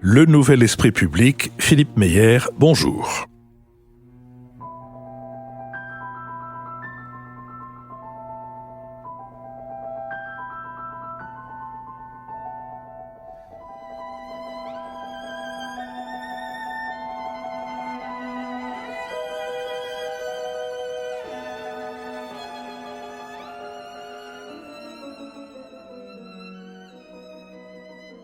Le Nouvel Esprit Public, Philippe Meyer, bonjour.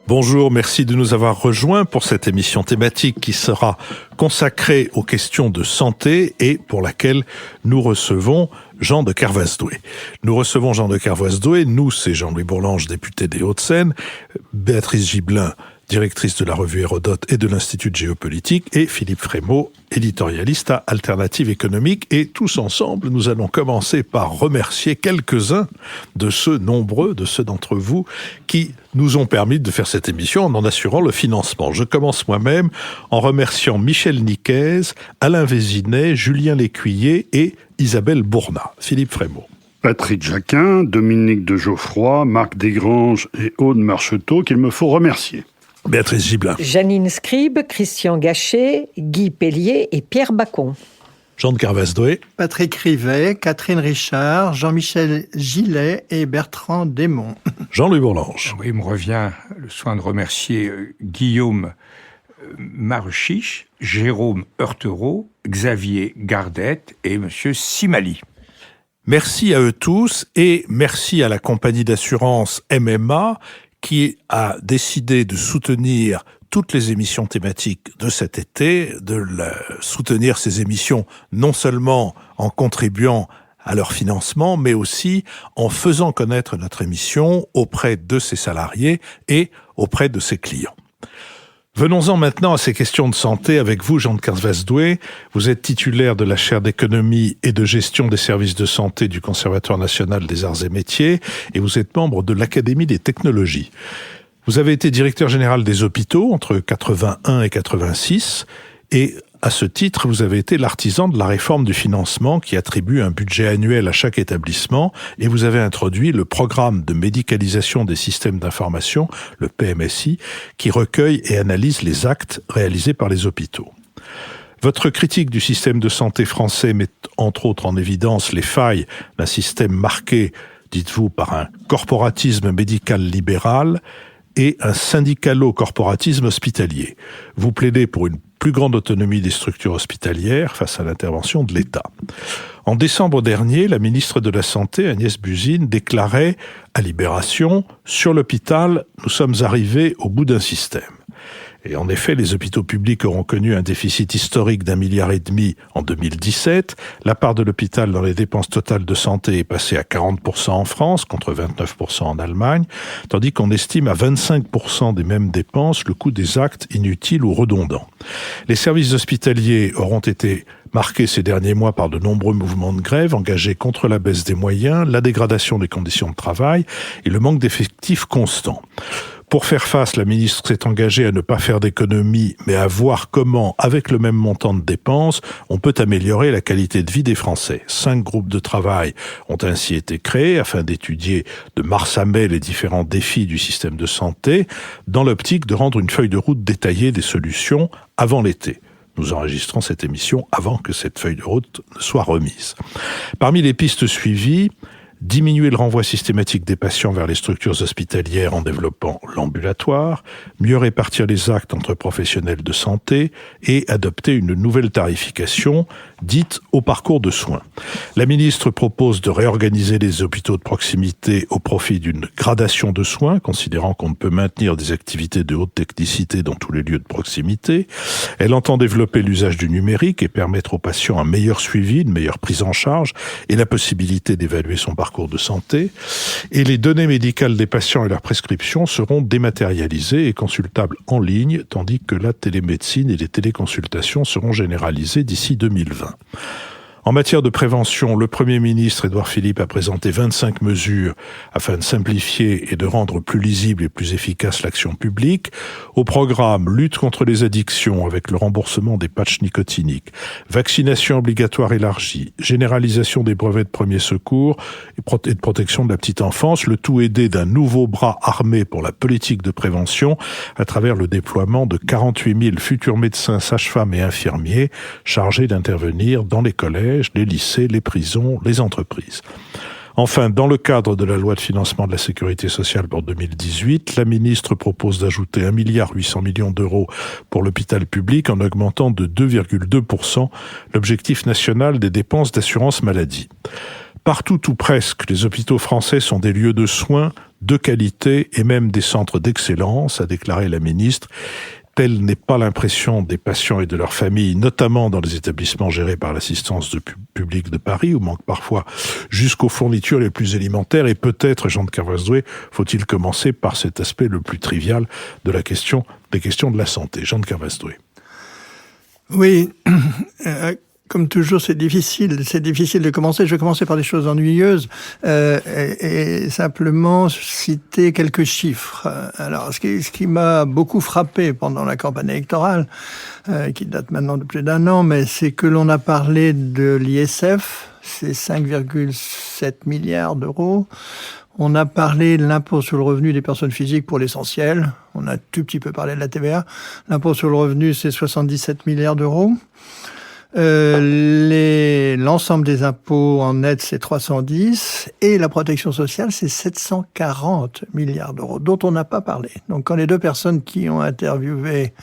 Bonjour, merci de nous avoir rejoints pour cette émission thématique qui sera consacrée aux questions de santé et pour laquelle nous recevons Jean de Kervoisdoué. Nous, c'est Jean-Louis Bourlange, député des Hauts-de-Seine, Béatrice Gibelin, directrice de la revue Hérodote et de l'Institut de géopolitique, et Philippe Frémaux, éditorialiste à Alternative économique. Et tous ensemble, nous allons commencer par remercier quelques-uns de ceux d'entre vous qui nous ont permis de faire cette émission en assurant le financement. Je commence moi-même en remerciant Michel Niquez, Alain Vézinet, Julien Lécuyer et Isabelle Bournat. Philippe Frémaux. Patrick Jacquin, Dominique de Geoffroy, Marc Desgranges et Aude Marcheteau qu'il me faut remercier. Béatrice Gibelin. Janine Scribe, Christian Gachet, Guy Pellier et Pierre Bacon. Jean de Kervoisdoué. Patrick Rivet, Catherine Richard, Jean-Michel Gillet et Bertrand Desmond. Jean-Louis Bourlange. Oui, il me revient le soin de remercier Guillaume Maruchich, Jérôme Heurtereau, Xavier Gardette et Monsieur Simali. Merci à eux tous et merci à la compagnie d'assurance MMA qui a décidé de soutenir toutes les émissions thématiques de cet été, soutenir ces émissions non seulement en contribuant à leur financement, mais aussi en faisant connaître notre émission auprès de ses salariés et auprès de ses clients. Venons-en maintenant à ces questions de santé avec vous, Jean de Kervoisdoué. Vous êtes titulaire de la chaire d'économie et de gestion des services de santé du Conservatoire national des arts et métiers et vous êtes membre de l'Académie des technologies. Vous avez été directeur général des hôpitaux entre 81 et 86 et à ce titre, vous avez été l'artisan de la réforme du financement qui attribue un budget annuel à chaque établissement et vous avez introduit le programme de médicalisation des systèmes d'information, le PMSI, qui recueille et analyse les actes réalisés par les hôpitaux. Votre critique du système de santé français met entre autres en évidence les failles d'un système marqué, dites-vous, par un corporatisme médical libéral et un syndicalo-corporatisme hospitalier. Vous plaidez pour une plus grande autonomie des structures hospitalières face à l'intervention de l'État. En décembre dernier, la ministre de la Santé, Agnès Buzyn, déclarait à Libération « Sur l'hôpital, nous sommes arrivés au bout d'un système ». Et en effet, les hôpitaux publics auront connu un déficit historique d'1,5 milliard en 2017. La part de l'hôpital dans les dépenses totales de santé est passée à 40% en France, contre 29% en Allemagne, tandis qu'on estime à 25% des mêmes dépenses le coût des actes inutiles ou redondants. Les services hospitaliers auront été marqués ces derniers mois par de nombreux mouvements de grève engagés contre la baisse des moyens, la dégradation des conditions de travail et le manque d'effectifs constants. Pour faire face, la ministre s'est engagée à ne pas faire d'économies, mais à voir comment, avec le même montant de dépenses, on peut améliorer la qualité de vie des Français. 5 groupes de travail ont ainsi été créés afin d'étudier de mars à mai les différents défis du système de santé, dans l'optique de rendre une feuille de route détaillée des solutions avant l'été. Nous enregistrons cette émission avant que cette feuille de route ne soit remise. Parmi les pistes suivies, diminuer le renvoi systématique des patients vers les structures hospitalières en développant l'ambulatoire, mieux répartir les actes entre professionnels de santé et adopter une nouvelle tarification dite au parcours de soins. La ministre propose de réorganiser les hôpitaux de proximité au profit d'une gradation de soins, considérant qu'on ne peut maintenir des activités de haute technicité dans tous les lieux de proximité. Elle entend développer l'usage du numérique et permettre aux patients un meilleur suivi, une meilleure prise en charge et la possibilité d'évaluer son parcours de santé, et les données médicales des patients et leurs prescriptions seront dématérialisées et consultables en ligne, tandis que la télémédecine et les téléconsultations seront généralisées d'ici 2020. En matière de prévention, le Premier ministre Édouard Philippe a présenté 25 mesures afin de simplifier et de rendre plus lisible et plus efficace l'action publique. Au programme, lutte contre les addictions avec le remboursement des patchs nicotiniques, vaccination obligatoire élargie, généralisation des brevets de premier secours et de protection de la petite enfance, le tout aidé d'un nouveau bras armé pour la politique de prévention à travers le déploiement de 48 000 futurs médecins, sages-femmes et infirmiers chargés d'intervenir dans les collèges, les lycées, les prisons, les entreprises. Enfin, dans le cadre de la loi de financement de la sécurité sociale pour 2018, la ministre propose d'ajouter 1,8 milliard d'euros pour l'hôpital public en augmentant de 2,2% l'objectif national des dépenses d'assurance maladie. Partout ou presque, les hôpitaux français sont des lieux de soins de qualité et même des centres d'excellence, a déclaré la ministre. Telle n'est pas l'impression des patients et de leurs familles, notamment dans les établissements gérés par l'assistance publique de Paris, où manque parfois jusqu'aux fournitures les plus élémentaires. Et peut-être, Jean de Kervasdoué, faut-il commencer par cet aspect le plus trivial de des questions de la santé. Jean de Kervasdoué. Oui, comme toujours, c'est difficile de commencer. Je vais commencer par des choses ennuyeuses et simplement citer quelques chiffres. Alors, ce qui m'a beaucoup frappé pendant la campagne électorale, qui date maintenant de plus d'1 an, mais c'est que l'on a parlé de l'ISF, c'est 5,7 milliards d'euros. On a parlé de l'impôt sur le revenu des personnes physiques pour l'essentiel. On a tout petit peu parlé de la TVA. L'impôt sur le revenu, c'est 77 milliards d'euros. L'ensemble des impôts en net, c'est 310, et la protection sociale, c'est 740 milliards d'euros, dont on n'a pas parlé. Donc, quand les deux personnes qui ont interviewé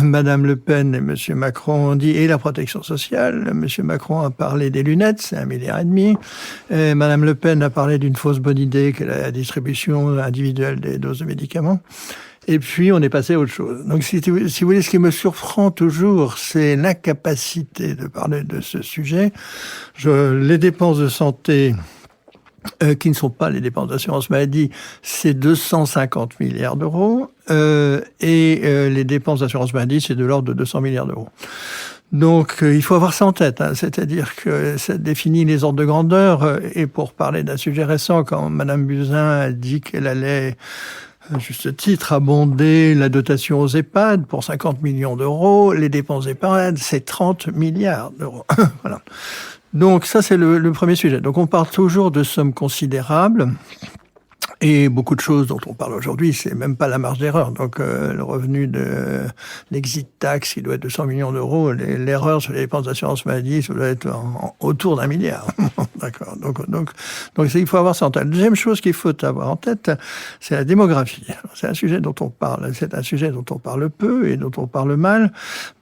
Madame Le Pen et Monsieur Macron ont dit et la protection sociale, Monsieur Macron a parlé des lunettes, c'est 1,5 milliard, et Madame Le Pen a parlé d'une fausse bonne idée qu'est la distribution individuelle des doses de médicaments. Et puis, on est passé à autre chose. Donc, si vous voulez, ce qui me surprend toujours, c'est l'incapacité de parler de ce sujet. Les dépenses de santé, qui ne sont pas les dépenses d'assurance maladie, c'est 250 milliards d'euros. Et les dépenses d'assurance maladie, c'est de l'ordre de 200 milliards d'euros. Donc, il faut avoir ça en tête, hein. C'est-à-dire que ça définit les ordres de grandeur. Et pour parler d'un sujet récent, quand Madame Buzyn a dit qu'elle allait à juste titre, abonder la dotation aux EHPAD pour 50 millions d'euros. Les dépenses EHPAD, c'est 30 milliards d'euros. Voilà. Donc ça, c'est le premier sujet. Donc on parle toujours de sommes considérables. Et beaucoup de choses dont on parle aujourd'hui, c'est même pas la marge d'erreur. Donc le revenu de l'exit tax, qui doit être de 100 millions d'euros, l'erreur sur les dépenses d'assurance maladie, ça doit être autour d'1 milliard. D'accord. Donc il faut avoir ça en tête. La deuxième chose qu'il faut avoir en tête, c'est la démographie. C'est un sujet dont on parle. C'est un sujet dont on parle peu et dont on parle mal.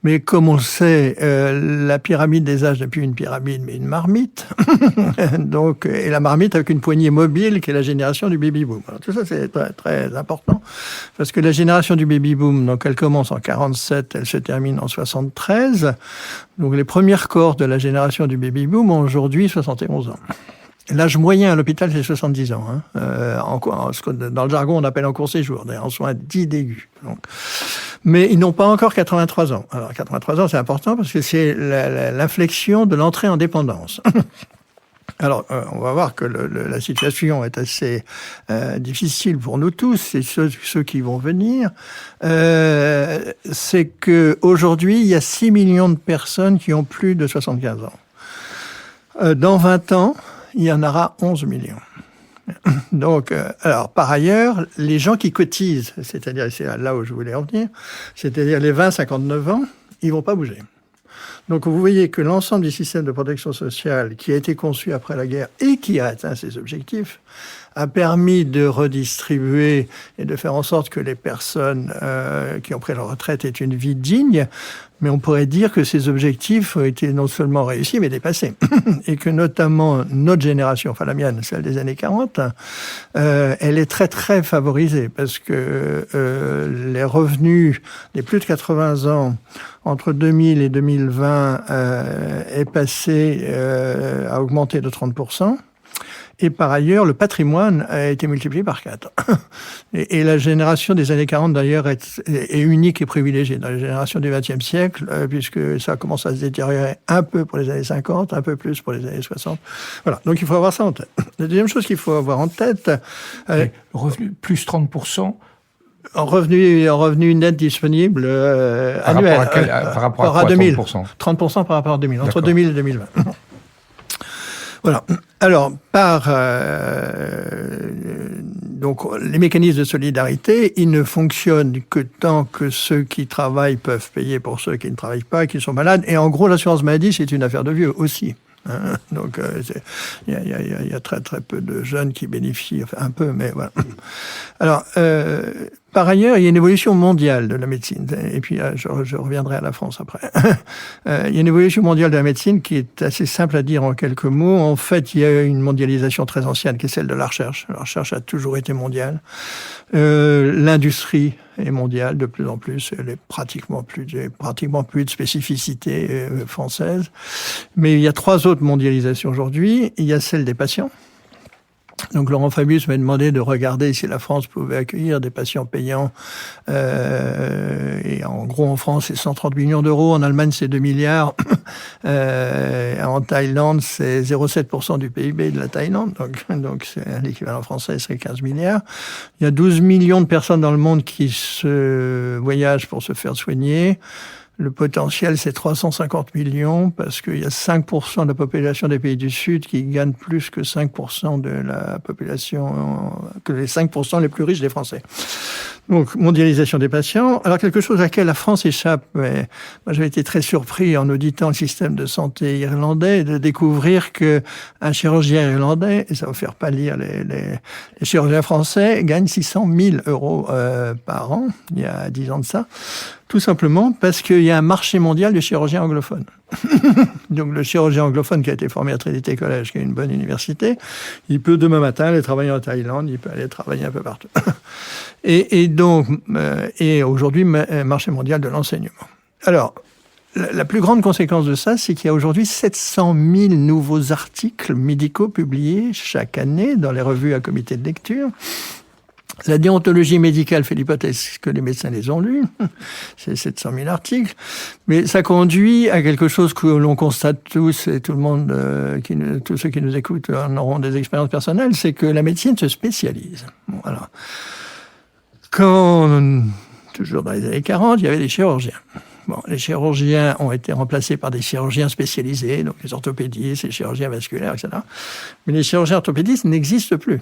Mais comme on le sait, la pyramide des âges n'est plus une pyramide, mais une marmite. Donc, et la marmite avec une poignée mobile qui est la génération du baby-boom. Alors, tout ça, c'est très, très important. Parce que la génération du baby-boom, donc elle commence en 47, elle se termine en 73. Donc les premières cohortes de la génération du baby-boom ont aujourd'hui 71 ans. L'âge moyen à l'hôpital, c'est 70 ans. Ce que dans le jargon, on appelle en court séjour, en soins dits d'aigus. Mais ils n'ont pas encore 83 ans. Alors 83 ans, c'est important parce que c'est l'inflexion de l'entrée en dépendance. Alors, on va voir que la situation est assez difficile pour nous tous et ceux qui vont venir. C'est que aujourd'hui, il y a 6 millions de personnes qui ont plus de 75 ans. Dans 20 ans, il y en aura 11 millions. Donc, alors, par ailleurs, les gens qui cotisent, c'est-à-dire, c'est là où je voulais en venir, c'est-à-dire les 20-59 ans, ils vont pas bouger. Donc, vous voyez que l'ensemble du système de protection sociale qui a été conçu après la guerre et qui a atteint ses objectifs a permis de redistribuer et de faire en sorte que les personnes qui ont pris leur retraite aient une vie digne. Mais on pourrait dire que ces objectifs ont été non seulement réussis, mais dépassés. Et que notamment notre génération, enfin la mienne, celle des années 40, elle est très très favorisée parce que les revenus des plus de 80 ans entre 2000 et 2020 est passé à augmenter de 30%. Et par ailleurs, le patrimoine a été multiplié par 4. Et la génération des années 40, d'ailleurs, est unique et privilégiée dans la génération du XXe siècle, puisque ça commence à se détériorer un peu pour les années 50, un peu plus pour les années 60. Voilà, donc il faut avoir ça en tête. La deuxième chose qu'il faut avoir en tête... revenu plus 30%. En revenu net disponible annuel. Par rapport à 2000. 30%. 30% par rapport à 2000, entre D'accord. 2000 et 2020. Voilà. Alors, donc, les mécanismes de solidarité, ils ne fonctionnent que tant que ceux qui travaillent peuvent payer pour ceux qui ne travaillent pas, qui sont malades. Et en gros, l'assurance maladie, c'est une affaire de vieux aussi. Donc, il y a très très peu de jeunes qui bénéficient, enfin un peu, mais voilà. Alors, par ailleurs, il y a une évolution mondiale de la médecine. Et puis, je reviendrai à la France après. Il y a une évolution mondiale de la médecine qui est assez simple à dire en quelques mots. En fait, il y a une mondialisation très ancienne qui est celle de la recherche. La recherche a toujours été mondiale. L'industrie est mondiale de plus en plus. Elle est pratiquement plus de spécificité française. Mais il y a 3 autres mondialisations aujourd'hui. Il y a celle des patients. Donc Laurent Fabius m'a demandé de regarder si la France pouvait accueillir des patients payants. Et en gros, en France, c'est 130 millions d'euros. En Allemagne, c'est 2 milliards. En Thaïlande, c'est 0,7% du PIB de la Thaïlande. Donc c'est l'équivalent français, c'est 15 milliards. Il y a 12 millions de personnes dans le monde qui se voyagent pour se faire soigner. Le potentiel, c'est 350 millions, parce qu'il y a 5% de la population des pays du Sud qui gagnent plus que 5% de la population, que les 5% les plus riches des Français. Donc, mondialisation des patients. Alors, quelque chose à laquelle la France échappe, mais moi, j'avais été très surpris en auditant le système de santé irlandais de découvrir que un chirurgien irlandais, et ça va faire pâlir les chirurgiens français, gagne 600 000 euros par an, il y a 10 ans de ça. Tout simplement parce qu'il y a un marché mondial de chirurgiens anglophones. Donc le chirurgien anglophone qui a été formé à Trinity College, qui est une bonne université, il peut demain matin aller travailler en Thaïlande, il peut aller travailler un peu partout. Et donc, aujourd'hui, marché mondial de l'enseignement. Alors, la plus grande conséquence de ça, c'est qu'il y a aujourd'hui 700 000 nouveaux articles médicaux publiés chaque année dans les revues à comité de lecture. La déontologie médicale fait l'hypothèse que les médecins les ont lus. C'est 700 000 articles. Mais ça conduit à quelque chose que l'on constate tous, et tout le monde, tous ceux qui nous écoutent en auront des expériences personnelles, c'est que la médecine se spécialise. Bon, alors, toujours dans les années 40, il y avait des chirurgiens. Bon, les chirurgiens ont été remplacés par des chirurgiens spécialisés, donc les orthopédistes, les chirurgiens vasculaires, etc. Mais les chirurgiens orthopédistes n'existent plus.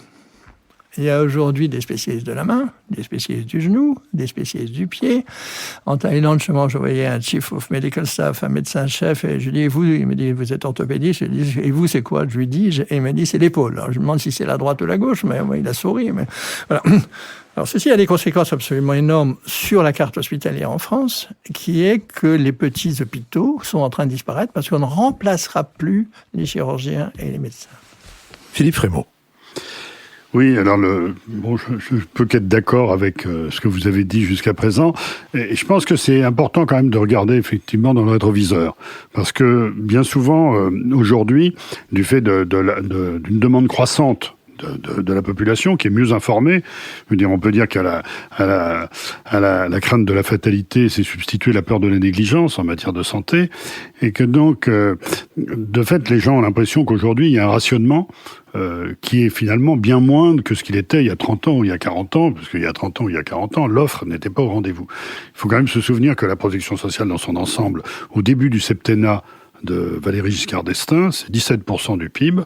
Il y a aujourd'hui des spécialistes de la main, des spécialistes du genou, des spécialistes du pied. En Thaïlande, je voyais un chief of medical staff, un médecin-chef, et je lui dis, vous, il me dit, vous êtes orthopédiste. Je lui dis, et vous, c'est quoi? Je lui dis, et il m'a dit, c'est l'épaule. Alors, je me demande si c'est la droite ou la gauche, mais il a souri. Mais voilà. Alors, ceci a des conséquences absolument énormes sur la carte hospitalière en France, qui est que les petits hôpitaux sont en train de disparaître parce qu'on ne remplacera plus les chirurgiens et les médecins. Philippe Frémaux. Oui, alors je peux qu'être d'accord avec ce que vous avez dit jusqu'à présent. Et je pense que c'est important quand même de regarder effectivement dans le rétroviseur. Parce que bien souvent, aujourd'hui, du fait d'une demande croissante de la population qui est mieux informée. Je veux dire, on peut dire qu'à la crainte de la fatalité s'est substituée la peur de la négligence en matière de santé, et que donc, de fait, les gens ont l'impression qu'aujourd'hui, il y a un rationnement qui est finalement bien moindre que ce qu'il était il y a 30 ans ou il y a 40 ans, parce qu'il y a 30 ans ou il y a 40 ans, l'offre n'était pas au rendez-vous. Il faut quand même se souvenir que la protection sociale dans son ensemble, au début du septennat de Valéry Giscard d'Estaing, c'est 17% du PIB,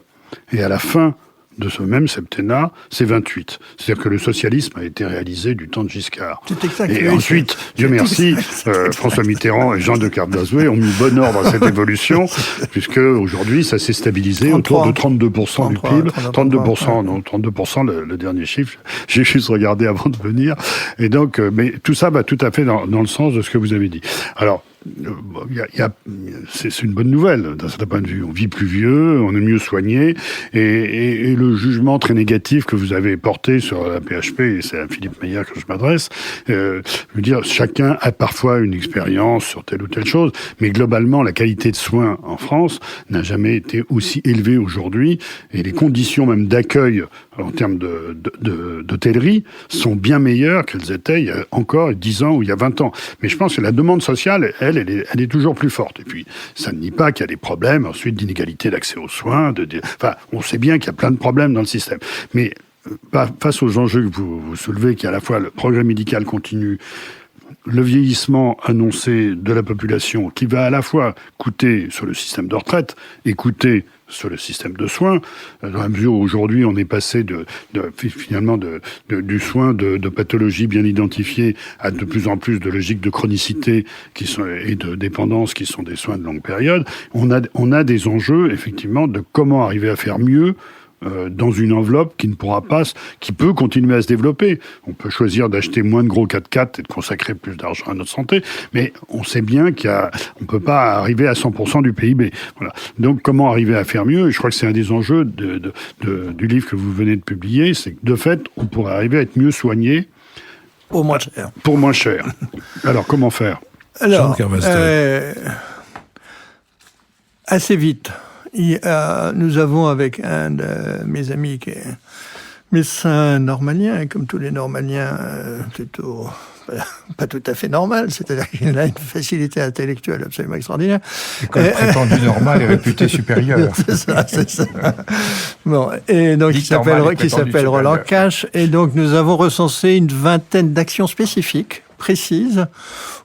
et à la fin de ce même septennat, c'est 28. C'est-à-dire que le socialisme a été réalisé du temps de Giscard. C'est exact. Et ensuite, Dieu merci, François Mitterrand et Jean de Cardazoué ont mis bon ordre à cette évolution, puisque aujourd'hui, ça s'est stabilisé 33, autour de 32% du PIB. 32%, non, 32%, le dernier chiffre. J'ai juste regardé avant de venir. Et donc, mais tout ça va tout à fait dans le sens de ce que vous avez dit. Alors, c'est une bonne nouvelle d'un certain point de vue. On vit plus vieux, on est mieux soigné, et le jugement très négatif que vous avez porté sur la PHP, et c'est à Philippe Meyer que je m'adresse, je veux dire, chacun a parfois une expérience sur telle ou telle chose, mais globalement, la qualité de soins en France n'a jamais été aussi élevée aujourd'hui, et les conditions même d'accueil en termes d'hôtellerie sont bien meilleures qu'elles étaient il y a encore 10 ans ou il y a 20 ans. Mais je pense que la demande sociale, elle est toujours plus forte. Et puis, ça ne nie pas qu'il y a des problèmes ensuite d'inégalité d'accès aux soins. Enfin, on sait bien qu'il y a plein de problèmes dans le système. Mais face aux enjeux que vous soulevez, qui est à la fois le progrès médical continu, le vieillissement annoncé de la population, qui va à la fois coûter sur le système de retraite et coûter sur le système de soins, dans la mesure où aujourd'hui on est passé finalement du soin de pathologies bien identifiées à de plus en plus de logiques de chronicité et de dépendance qui sont des soins de longue période. On a des enjeux effectivement de comment arriver à faire mieux dans une enveloppe qui peut continuer à se développer. On peut choisir d'acheter moins de gros 4x4 et de consacrer plus d'argent à notre santé, mais on sait bien qu'on peut pas arriver à 100% du PIB. Voilà. Donc, comment arriver à faire mieux? Je crois que c'est un des enjeux du livre que vous venez de publier, c'est que de fait, on pourrait arriver à être mieux soigné. Pour moins cher. Pour moins cher. Alors, comment faire? Alors, assez vite. Nous avons avec un de mes amis qui est médecin normalien, et comme tous les normaliens, plutôt pas tout à fait normal, c'est-à-dire qu'il a une facilité intellectuelle absolument extraordinaire. L'école prétendue normale est réputée supérieure. C'est ça. Bon, et donc qui s'appelle Roland Cash, et donc nous avons recensé une vingtaine d'actions spécifiques, précises,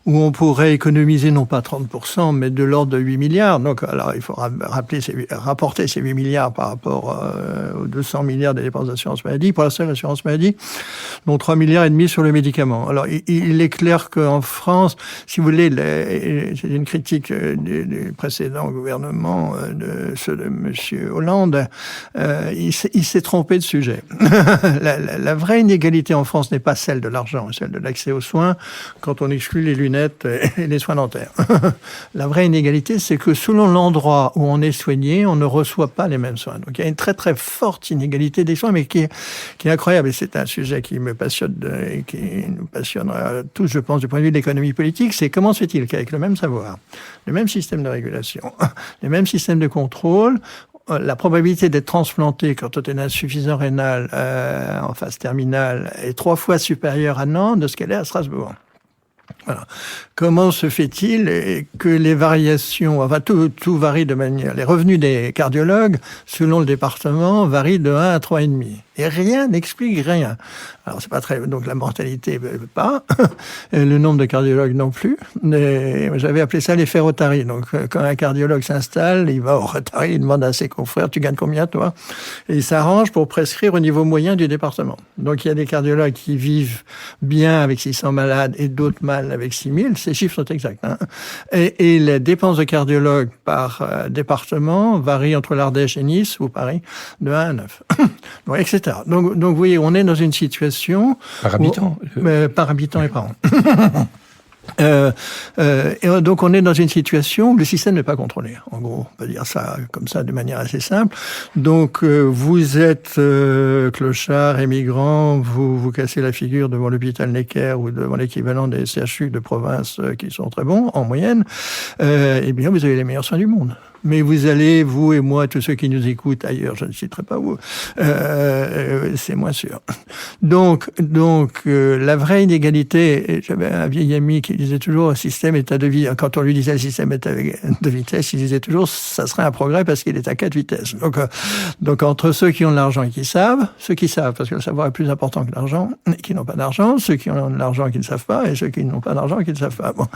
où on pourrait économiser non pas 30%, mais de l'ordre de 8 milliards. Donc, alors, il faut rapporter ces 8 milliards par rapport aux 200 milliards des dépenses d'assurance maladie, pour la seule assurance maladie, dont 3 milliards et demi sur le médicament. Alors, il est clair qu'en France, si vous voulez, c'est une critique du précédent gouvernement, de ceux de M. Hollande, il s'est trompé de sujet. La vraie inégalité en France n'est pas celle de l'argent, celle de l'accès aux soins, quand on exclut les lunettes et les soins dentaires. La vraie inégalité, c'est que selon l'endroit où on est soigné, on ne reçoit pas les mêmes soins. Donc il y a une très très forte inégalité des soins, mais qui est incroyable. Et c'est un sujet qui me passionne et qui nous passionnera tous, je pense, du point de vue de l'économie politique. C'est comment se fait-il qu'avec le même savoir, le même système de régulation, les mêmes systèmes de contrôle, la probabilité d'être transplanté quand on a une insuffisance rénale en phase terminale est 3 fois supérieure à Nantes de ce qu'elle est à Strasbourg. Voilà. Comment se fait-il que les variations, enfin tout varie de manière, les revenus des cardiologues selon le département varient de 1 à 3,5 et rien n'explique rien. Alors c'est pas très, donc la mortalité pas, le nombre de cardiologues non plus. J'avais appelé ça l'effet Rotary. Donc quand un cardiologue s'installe, il va au Rotary, il demande à ses confrères, tu gagnes combien toi? Et il s'arrange pour prescrire au niveau moyen du département. Donc il y a des cardiologues qui vivent bien avec 600 malades et d'autres mal avec 6000. Ces chiffres sont exacts. Hein. Et les dépenses de cardiologue par département varient entre l'Ardèche et Nice ou Paris de 1 à 9. Donc, etc. Donc vous voyez, on est dans une situation... Par habitant par habitant et par an. Et donc on est dans une situation où le système n'est pas contrôlé. En gros, on peut dire ça comme ça de manière assez simple. Donc vous êtes clochard, émigrant, vous cassez la figure devant l'hôpital Necker ou devant l'équivalent des CHU de province qui sont très bons en moyenne. Eh bien vous avez les meilleurs soins du monde. Mais vous allez, vous et moi, tous ceux qui nous écoutent ailleurs, je ne citerai pas où, c'est moins sûr. Donc, la vraie inégalité, j'avais un vieil ami qui disait toujours système état de vie. Quand on lui disait le système état de vitesse, il disait toujours ça serait un progrès parce qu'il est à 4 vitesses. Donc entre ceux qui ont de l'argent et qui savent, ceux qui savent, parce que le savoir est plus important que l'argent, et qui n'ont pas d'argent, ceux qui ont de l'argent et qui ne savent pas, et ceux qui n'ont pas d'argent et qui ne savent pas. Bon.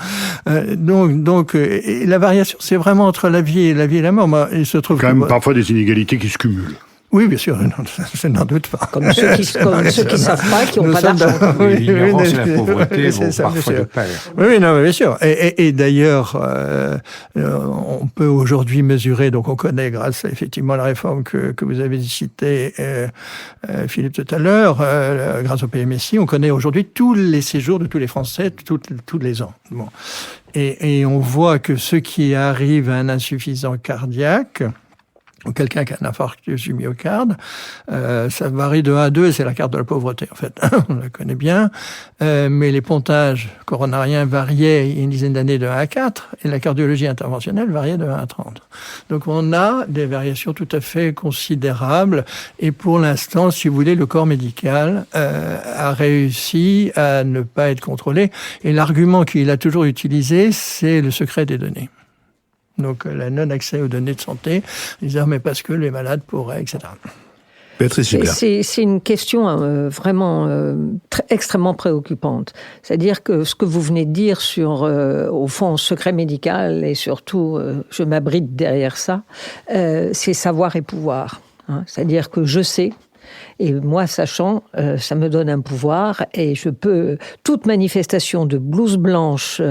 Donc, et la variation, c'est vraiment entre la vie et la mort. Il se trouve quand même parfois des inégalités qui se cumulent. Oui, bien sûr, je n'en doute pas. Comme ceux qui savent pas, qui n'ont pas d'argent. L'ignorance et la pauvreté vont ça, parfois de pair. Oui, non, mais bien sûr. Et d'ailleurs, on peut aujourd'hui mesurer, donc on connaît grâce à effectivement la réforme que vous avez citée, Philippe, tout à l'heure, grâce au PMSI, on connaît aujourd'hui tous les séjours de tous les Français, tous les ans. Bon. Et on voit que ceux qui arrivent à un insuffisant cardiaque, ou quelqu'un qui a un infarctus du myocarde, ça varie de 1 à 2, c'est la carte de la pauvreté, en fait. On la connaît bien. Mais les pontages coronariens variaient il y a une dizaine d'années de 1 à 4, et la cardiologie interventionnelle variait de 1 à 30. Donc on a des variations tout à fait considérables, et pour l'instant, si vous voulez, le corps médical a réussi à ne pas être contrôlé, et l'argument qu'il a toujours utilisé, c'est le secret des données. Donc, la non-accès aux données de santé, ils disent, mais parce que les malades pourraient, etc. Béatrice Gibert. C'est une question vraiment extrêmement préoccupante. C'est-à-dire que ce que vous venez de dire sur, au fond, secret médical, et surtout, je m'abrite derrière ça, c'est savoir et pouvoir. Hein. C'est-à-dire que je sais. Et moi, sachant, ça me donne un pouvoir, et je peux, toute manifestation de blouse blanche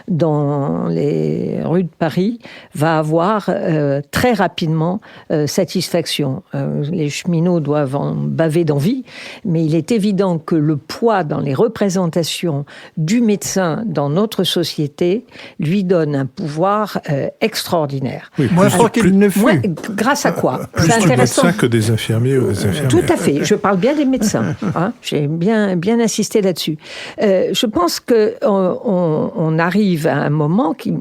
dans les rues de Paris va avoir très rapidement satisfaction. Les cheminots doivent en baver d'envie, mais il est évident que le poids dans les représentations du médecin dans notre société lui donne un pouvoir extraordinaire. Oui, moi, je crois qu'il ne fut. Grâce à quoi? Plus C'est de intéressant. médecins que des infirmiers ou des infirmières. Tout à fait. Je parle bien des médecins. Hein. J'ai bien insisté là-dessus. Je pense que on arrive à un moment qui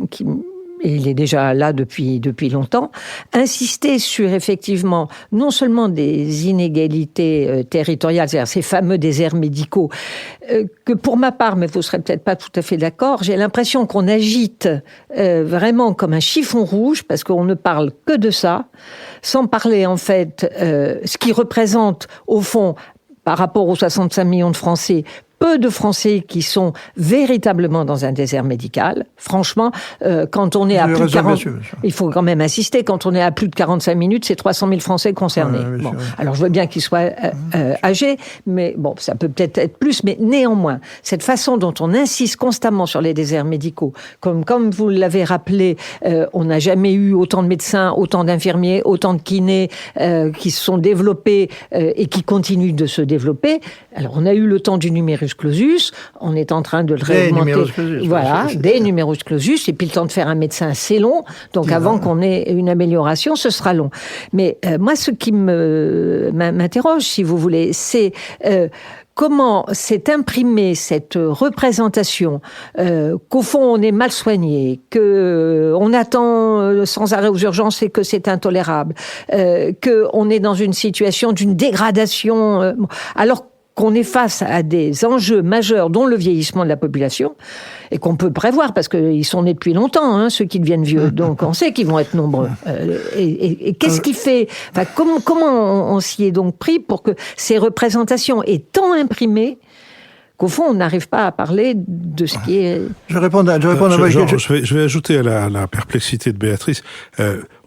et il est déjà là depuis longtemps, insister sur effectivement non seulement des inégalités territoriales, c'est-à-dire ces fameux déserts médicaux, que pour ma part, mais vous ne serez peut-être pas tout à fait d'accord, j'ai l'impression qu'on agite vraiment comme un chiffon rouge, parce qu'on ne parle que de ça, sans parler en fait ce qui représente au fond, par rapport aux 65 millions de Français, peu de Français qui sont véritablement dans un désert médical. Franchement, quand on est à plus de 40... Il faut quand même insister, quand on est à plus de 45 minutes, c'est 300 000 Français concernés. Bon. Alors, je veux bien qu'ils soient âgés, mais bon, ça peut peut-être être plus, mais néanmoins, cette façon dont on insiste constamment sur les déserts médicaux, comme vous l'avez rappelé, on n'a jamais eu autant de médecins, autant d'infirmiers, autant de kinés qui se sont développés et qui continuent de se développer. Alors, on a eu le temps du numerus clausus, on est en train de le réaugmenter. Voilà, des numerus clausus, et puis le temps de faire un médecin, c'est long. Donc avant qu'on ait une amélioration, ce sera long. Mais moi, ce qui m'interroge, si vous voulez, c'est comment s'est imprimée cette représentation qu'au fond on est mal soigné, que on attend sans arrêt aux urgences et que c'est intolérable, que on est dans une situation d'une dégradation, alors qu'on est face à des enjeux majeurs, dont le vieillissement de la population, et qu'on peut prévoir, parce qu'ils sont nés depuis longtemps, hein, ceux qui deviennent vieux. Donc on sait qu'ils vont être nombreux. Et qu'est-ce qui fait... Enfin, comment on s'y est donc pris pour que ces représentations aient tant imprimé qu'au fond, on n'arrive pas à parler de ce qui est... Je vais ajouter à la perplexité de Béatrice.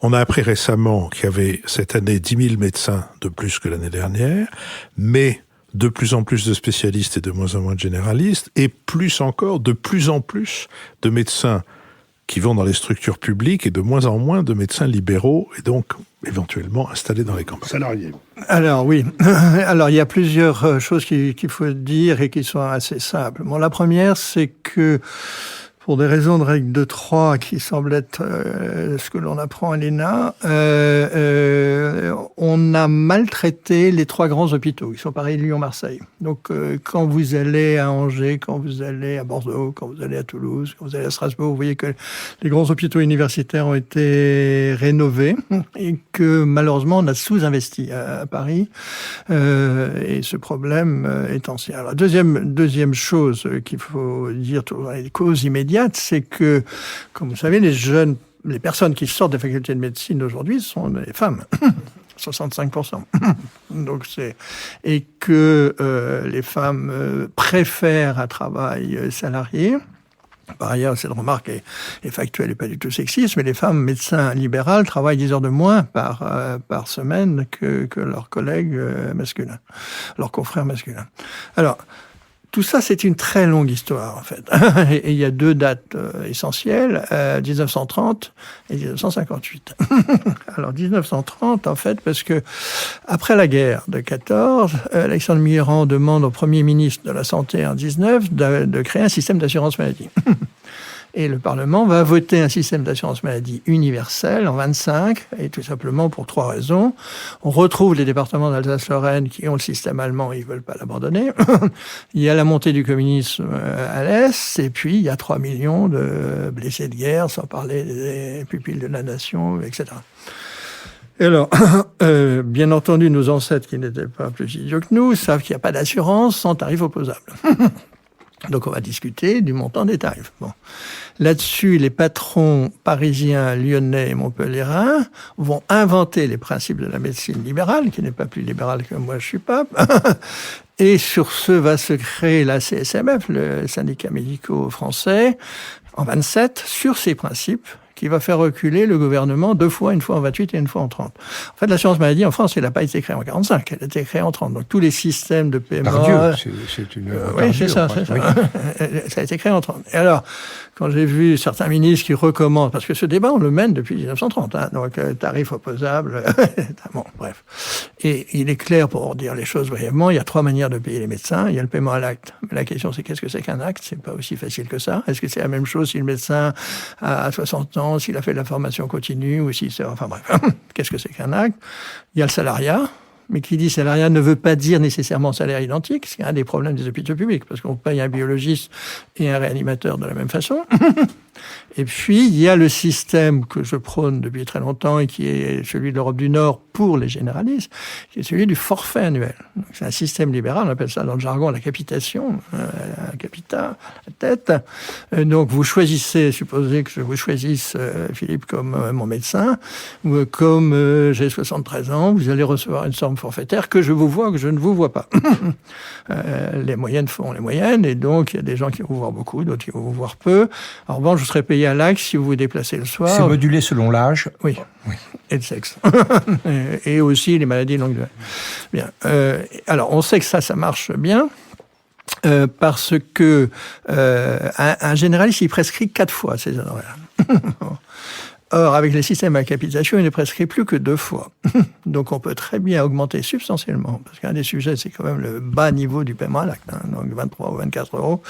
On a appris récemment qu'il y avait cette année 10 000 médecins de plus que l'année dernière, mais de plus en plus de spécialistes et de moins en moins de généralistes, et plus encore, de plus en plus de médecins qui vont dans les structures publiques et de moins en moins de médecins libéraux, et donc éventuellement installés dans les campagnes. Salariés. Alors oui, alors il y a plusieurs choses qu'il faut dire et qui sont assez simples. Bon, la première, c'est que pour des raisons de règle de 3 qui semblent être ce que l'on apprend à l'ENA, on a maltraité les 3 grands hôpitaux. Ils sont Paris, Lyon, Marseille. Donc quand vous allez à Angers, quand vous allez à Bordeaux, quand vous allez à Toulouse, quand vous allez à Strasbourg, vous voyez que les grands hôpitaux universitaires ont été rénovés et que malheureusement on a sous-investi à Paris. Et ce problème est ancien. Alors deuxième chose qu'il faut dire, les causes immédiates, c'est que, comme vous savez, les personnes qui sortent des facultés de médecine aujourd'hui sont des femmes. 65%. Donc et que les femmes préfèrent un travail salarié. Par ailleurs, cette remarque est factuelle et pas du tout sexiste, mais les femmes médecins libérales travaillent 10 heures de moins par semaine que leurs collègues masculins, leurs confrères masculins. Alors, tout ça, c'est une très longue histoire, en fait. Et il y a 2 dates essentielles, 1930 et 1958. Alors, 1930, en fait, parce que après la guerre de 14, Alexandre Mitterrand demande au Premier ministre de la Santé en 19 de créer un système d'assurance maladie. Et le Parlement va voter un système d'assurance maladie universel en 25, et tout simplement pour 3 raisons. On retrouve les départements d'Alsace-Lorraine qui ont le système allemand, ils veulent pas l'abandonner. Il y a la montée du communisme à l'Est, et puis il y a 3 millions de blessés de guerre, sans parler des pupilles de la nation, etc. Et alors, bien entendu, nos ancêtres qui n'étaient pas plus idiots que nous savent qu'il n'y a pas d'assurance sans tarif opposable. Donc on va discuter du montant des tarifs. Bon. Là-dessus, les patrons parisiens, lyonnais et montpelliérains vont inventer les principes de la médecine libérale, qui n'est pas plus libérale que moi je suis pas. Et sur ce va se créer la CSMF, le syndicat médico français, en 27, sur ces principes, qui va faire reculer le gouvernement 2 fois, une fois en 28 et une fois en 30. En fait, l'assurance maladie en France, elle n'a pas été créée en 45, elle a été créée en 30. Donc tous les systèmes de paiement... C'est une... oui, c'est ça. Oui. Ça a été créé en 30. Et alors, quand j'ai vu certains ministres qui recommandent, parce que ce débat, on le mène depuis 1930, hein, donc tarif opposable, bon, bref. Et il est clair, pour dire les choses brièvement, il y a 3 manières de payer les médecins. Il y a le paiement à l'acte. Mais la question, c'est qu'est-ce que c'est qu'un acte? C'est pas aussi facile que ça. Est-ce que c'est la même chose si le médecin a 60 ans, s'il a fait de la formation continue, ou si c'est... Enfin bref, qu'est-ce que c'est qu'un acte? Il y a le salariat. Mais qui dit salariat ne veut pas dire nécessairement salaire identique. C'est un des problèmes des hôpitaux publics, parce qu'on paye un biologiste et un réanimateur de la même façon. Et puis, il y a le système que je prône depuis très longtemps et qui est celui de l'Europe du Nord pour les généralistes, qui est celui du forfait annuel. Donc, c'est un système libéral, on appelle ça dans le jargon la capitation, un capita, la tête. Donc, vous choisissez, supposez que je vous choisisse, Philippe, comme mon médecin, ou comme j'ai 73 ans, vous allez recevoir une somme forfaitaire que je vous vois, que je ne vous vois pas. Les moyennes font les moyennes, et donc il y a des gens qui vont vous voir beaucoup, d'autres qui vont vous voir peu. En revanche, vous serez payé à l'acte si vous vous déplacez le soir. C'est modulé selon l'âge. Oui. Et le sexe. Et aussi les maladies longue durée. Bien. Alors, on sait que ça marche bien. Parce que un généraliste, il prescrit 4 fois ces honoraires. Or, avec les systèmes à capitation, il ne prescrit plus que 2 fois. Donc, on peut très bien augmenter substantiellement, parce qu'un des sujets, c'est quand même le bas niveau du paiement à l'acte, hein, donc 23 ou 24 euros.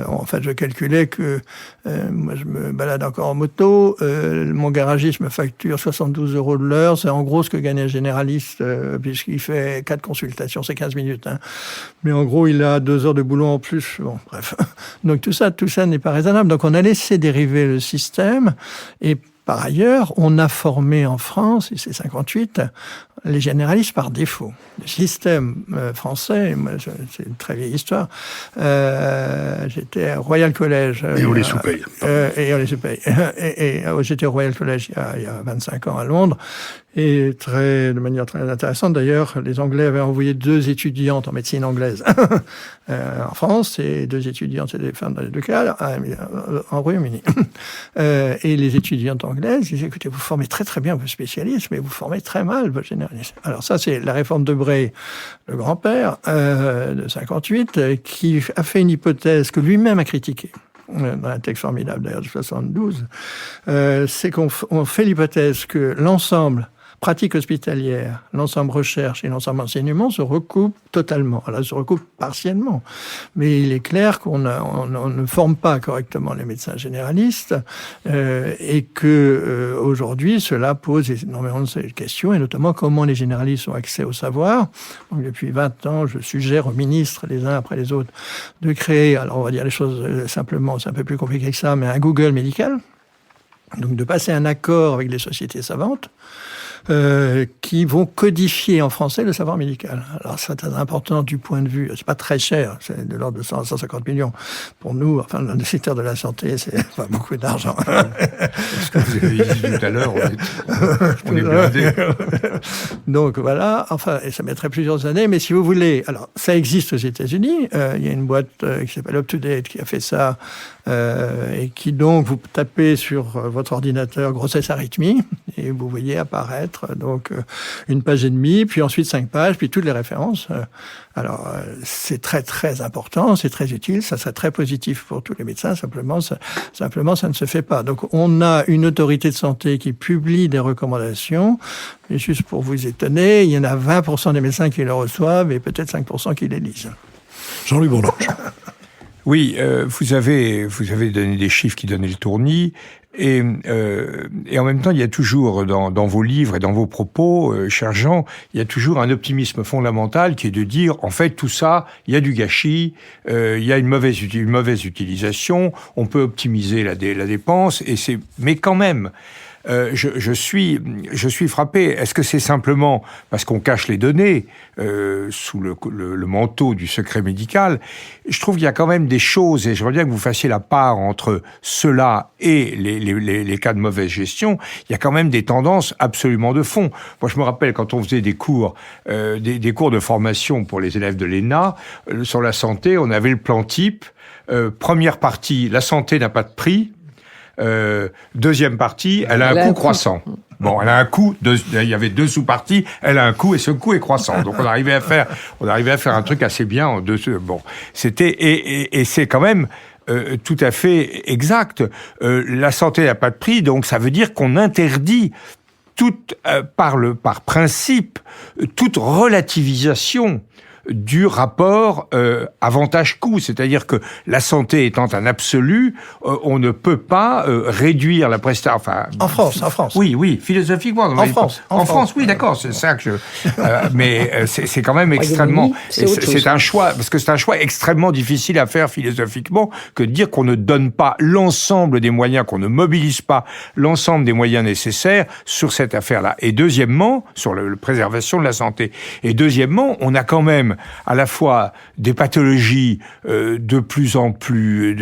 En fait, je calculais que moi, je me balade encore en moto, mon garagiste me facture 72 euros de l'heure, c'est en gros ce que gagne un généraliste, puisqu'il fait 4 consultations, c'est 15 minutes. Hein. Mais en gros, il a 2 heures de boulot en plus. Bon, bref. Donc, tout ça n'est pas raisonnable. Donc, on a laissé dériver le système, et par ailleurs, on a formé en France, et c'est 58, les généralistes par défaut. Le système français, moi, c'est une très vieille histoire, j'étais au Royal College. Et on les sous-paye. Et on les sous-paye. Et j'étais au Royal College il y a 25 ans à Londres. Et de manière très intéressante, d'ailleurs, les Anglais avaient envoyé 2 étudiantes en médecine anglaise en France, et 2 étudiantes, c'est des femmes dans les 2 cas, en Royaume-Uni. Et les étudiantes anglaises disaient, écoutez, vous formez très très bien vos spécialistes, mais vous formez très mal vos généralistes. Alors ça, c'est la réforme de Bray, le grand-père de 58, qui a fait une hypothèse que lui-même a critiquée. Dans un texte formidable d'ailleurs de 72, c'est qu'on fait l'hypothèse que l'ensemble pratique hospitalière, l'ensemble recherche et l'ensemble enseignement se recoupent totalement. Alors, se recoupent partiellement. Mais il est clair qu'on ne forme pas correctement les médecins généralistes et que aujourd'hui, cela pose énormément de questions, et notamment comment les généralistes ont accès au savoir. Donc, depuis 20 ans, je suggère aux ministres, les uns après les autres, de créer, alors on va dire les choses simplement, c'est un peu plus compliqué que ça, mais un Google médical. Donc, de passer un accord avec les sociétés savantes qui vont codifier en français le savoir médical. Alors, c'est très important du point de vue, c'est pas très cher, c'est de l'ordre de 100 à 150 millions. Pour nous, enfin, le secteur de la santé, c'est pas beaucoup d'argent. Ce que vous avez dit tout à l'heure, on est blindé. Donc voilà, enfin, et ça mettrait plusieurs années, mais si vous voulez, alors ça existe aux États-Unis, il y a une boîte qui s'appelle UpToDate qui a fait ça, et qui donc, vous tapez sur votre ordinateur grossesse arythmie, et vous voyez apparaître donc une page et demie, puis ensuite 5 pages, puis toutes les références. Alors, c'est très très important, c'est très utile, ça serait très positif pour tous les médecins, simplement ça ne se fait pas. Donc on a une autorité de santé qui publie des recommandations, et juste pour vous étonner, il y en a 20% des médecins qui les reçoivent et peut-être 5% qui les lisent. Jean-Louis Bourlanges. Oui, vous avez donné des chiffres qui donnaient le tournis, et en même temps, il y a toujours dans vos livres et dans vos propos, cher Jean, il y a toujours un optimisme fondamental qui est de dire, en fait, tout ça, il y a du gâchis, il y a une mauvaise utilisation, on peut optimiser la dépense, mais quand même. Je suis frappé. Est-ce que c'est simplement parce qu'on cache les données sous le manteau du secret médical? Je trouve qu'il y a quand même des choses, et j'aimerais bien que vous fassiez la part entre cela et les cas de mauvaise gestion. Il y a quand même des tendances absolument de fond. Moi, je me rappelle quand on faisait des cours de formation pour les élèves de l'ENA sur la santé, on avait le plan type. Première partie, la santé n'a pas de prix. Deuxième partie, elle a un coût croissant. Bon, elle a un coût, il y avait 2 sous-parties, elle a un coût et ce coût est croissant. Donc on arrivait à faire un truc assez bien en 2. Bon, c'était et c'est quand même tout à fait exact. La santé n'a pas de prix, donc ça veut dire qu'on interdit par principe toute relativisation du rapport avantage-coût, c'est-à-dire que la santé étant un absolu, on ne peut pas réduire la prestation. Enfin, en France. Oui, philosophiquement. En France, oui, d'accord, c'est ça que mais c'est quand même extrêmement. C'est un choix, parce que c'est un choix extrêmement difficile à faire philosophiquement, que de dire qu'on ne donne pas l'ensemble des moyens, qu'on ne mobilise pas l'ensemble des moyens nécessaires sur cette affaire-là. Et deuxièmement, sur la préservation de la santé. Et deuxièmement, on a quand même à la fois des pathologies de plus en plus,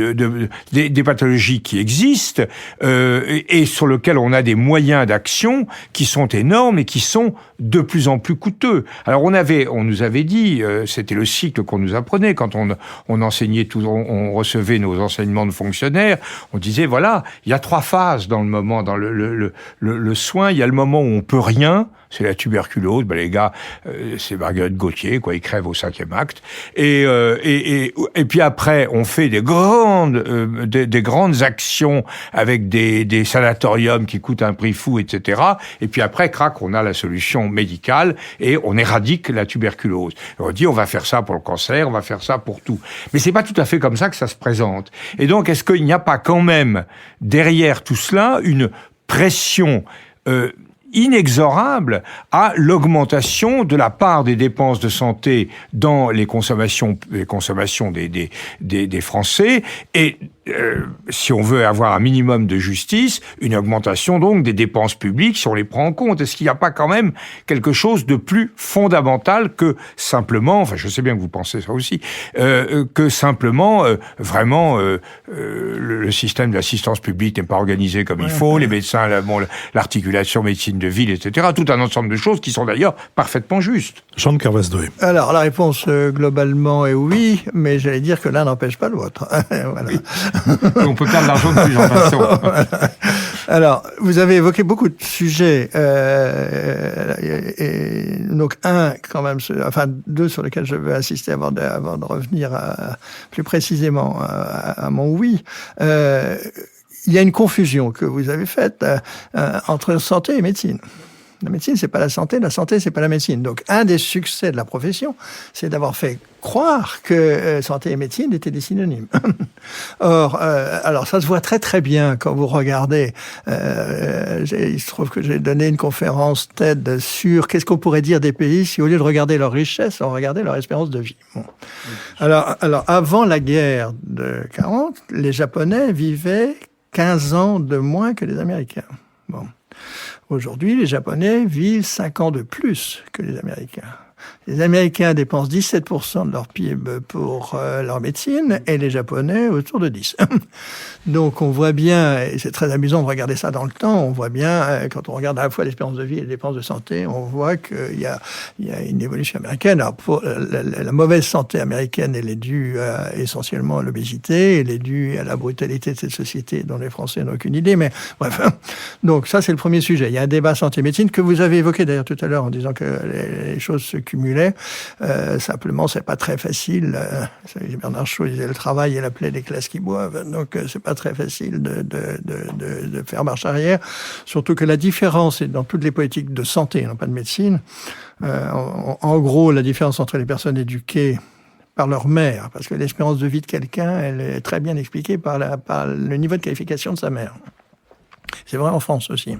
des pathologies qui existent et sur lesquelles on a des moyens d'action qui sont énormes et qui sont de plus en plus coûteux. Alors on nous avait dit, c'était le cycle qu'on nous apprenait quand on enseignait on recevait nos enseignements de fonctionnaires, on disait voilà, il y a 3 phases dans le soin. Il y a le moment où on peut rien. C'est la tuberculose, les gars, c'est Marguerite Gauthier, ils crèvent au 5e acte. Et puis après, on fait des grandes actions avec des sanatoriums qui coûtent un prix fou, etc. Et puis après, crac, on a la solution médicale et on éradique la tuberculose. Et on dit, on va faire ça pour le cancer, on va faire ça pour tout. Mais c'est pas tout à fait comme ça que ça se présente. Et donc, est-ce qu'il n'y a pas quand même derrière tout cela une pression inexorable à l'augmentation de la part des dépenses de santé dans les consommations des Français et si on veut avoir un minimum de justice, une augmentation donc des dépenses publiques si on les prend en compte. Est-ce qu'il n'y a pas quand même quelque chose de plus fondamental que simplement, enfin je sais bien que vous pensez ça aussi, que simplement vraiment le système d'assistance publique n'est pas organisé comme il faut, les médecins, l'articulation médecine de ville, etc. Tout un ensemble de choses qui sont d'ailleurs parfaitement justes. Jean de Kervasdoé. Alors la réponse globalement est oui, mais j'allais dire que l'un n'empêche pas l'autre. Voilà. Oui. On peut perdre l'argent de plusieurs façons. Alors, vous avez évoqué beaucoup de sujets, et donc enfin 2 sur lesquels je veux insister avant de revenir plus précisément à mon oui. Il y a une confusion que vous avez faite entre santé et médecine. La médecine, c'est pas la santé c'est pas la médecine. Donc, un des succès de la profession, c'est d'avoir fait croire que santé et médecine étaient des synonymes. Or, alors ça se voit très très bien quand vous regardez. Il se trouve que j'ai donné une conférence TED sur qu'est-ce qu'on pourrait dire des pays si au lieu de regarder leur richesse, on regardait leur espérance de vie. Bon. Alors, avant la guerre de 40, les Japonais vivaient 15 ans de moins que les Américains. Bon. Aujourd'hui, les Japonais vivent 5 ans de plus que les Américains. Les Américains dépensent 17% de leur PIB pour leur médecine et les Japonais autour de 10%. Donc on voit bien, et c'est très amusant de regarder ça dans le temps, on voit bien, quand on regarde à la fois l'espérance de vie et les dépenses de santé, on voit qu'il y a une évolution américaine. Alors pour la mauvaise santé américaine, elle est due essentiellement à l'obésité, elle est due à la brutalité de cette société dont les Français n'ont aucune idée, mais bref. Donc ça c'est le premier sujet. Il y a un débat santé-médecine que vous avez évoqué d'ailleurs tout à l'heure en disant que les choses se cumulaient. Simplement, c'est pas très facile. Bernard Shaw disait le travail est la plaie des classes qui boivent. Donc, c'est pas très facile de faire marche arrière. Surtout que la différence est dans toutes les politiques de santé, non pas de médecine. En gros, la différence entre les personnes éduquées par leur mère, parce que l'espérance de vie de quelqu'un, elle est très bien expliquée par le niveau de qualification de sa mère. C'est vrai en France aussi.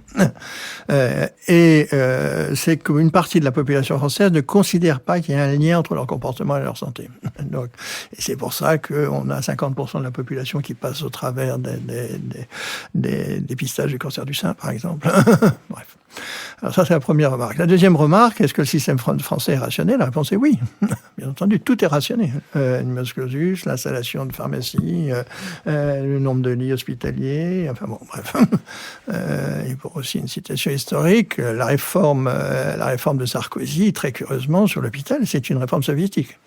C'est qu'une partie de la population française ne considère pas qu'il y a un lien entre leur comportement et leur santé. Donc, et c'est pour ça qu'on a 50% de la population qui passe au travers des dépistages du cancer du sein, par exemple. Bref. Alors ça, c'est la première remarque. La deuxième remarque, est-ce que le système français est rationné? La réponse est oui. Bien entendu, tout est rationné. Numerus clausus, l'installation de pharmacies, le nombre de lits hospitaliers, enfin bon, bref. Et pour aussi une citation historique, la réforme de Sarkozy, très curieusement, sur l'hôpital, c'est une réforme soviétique.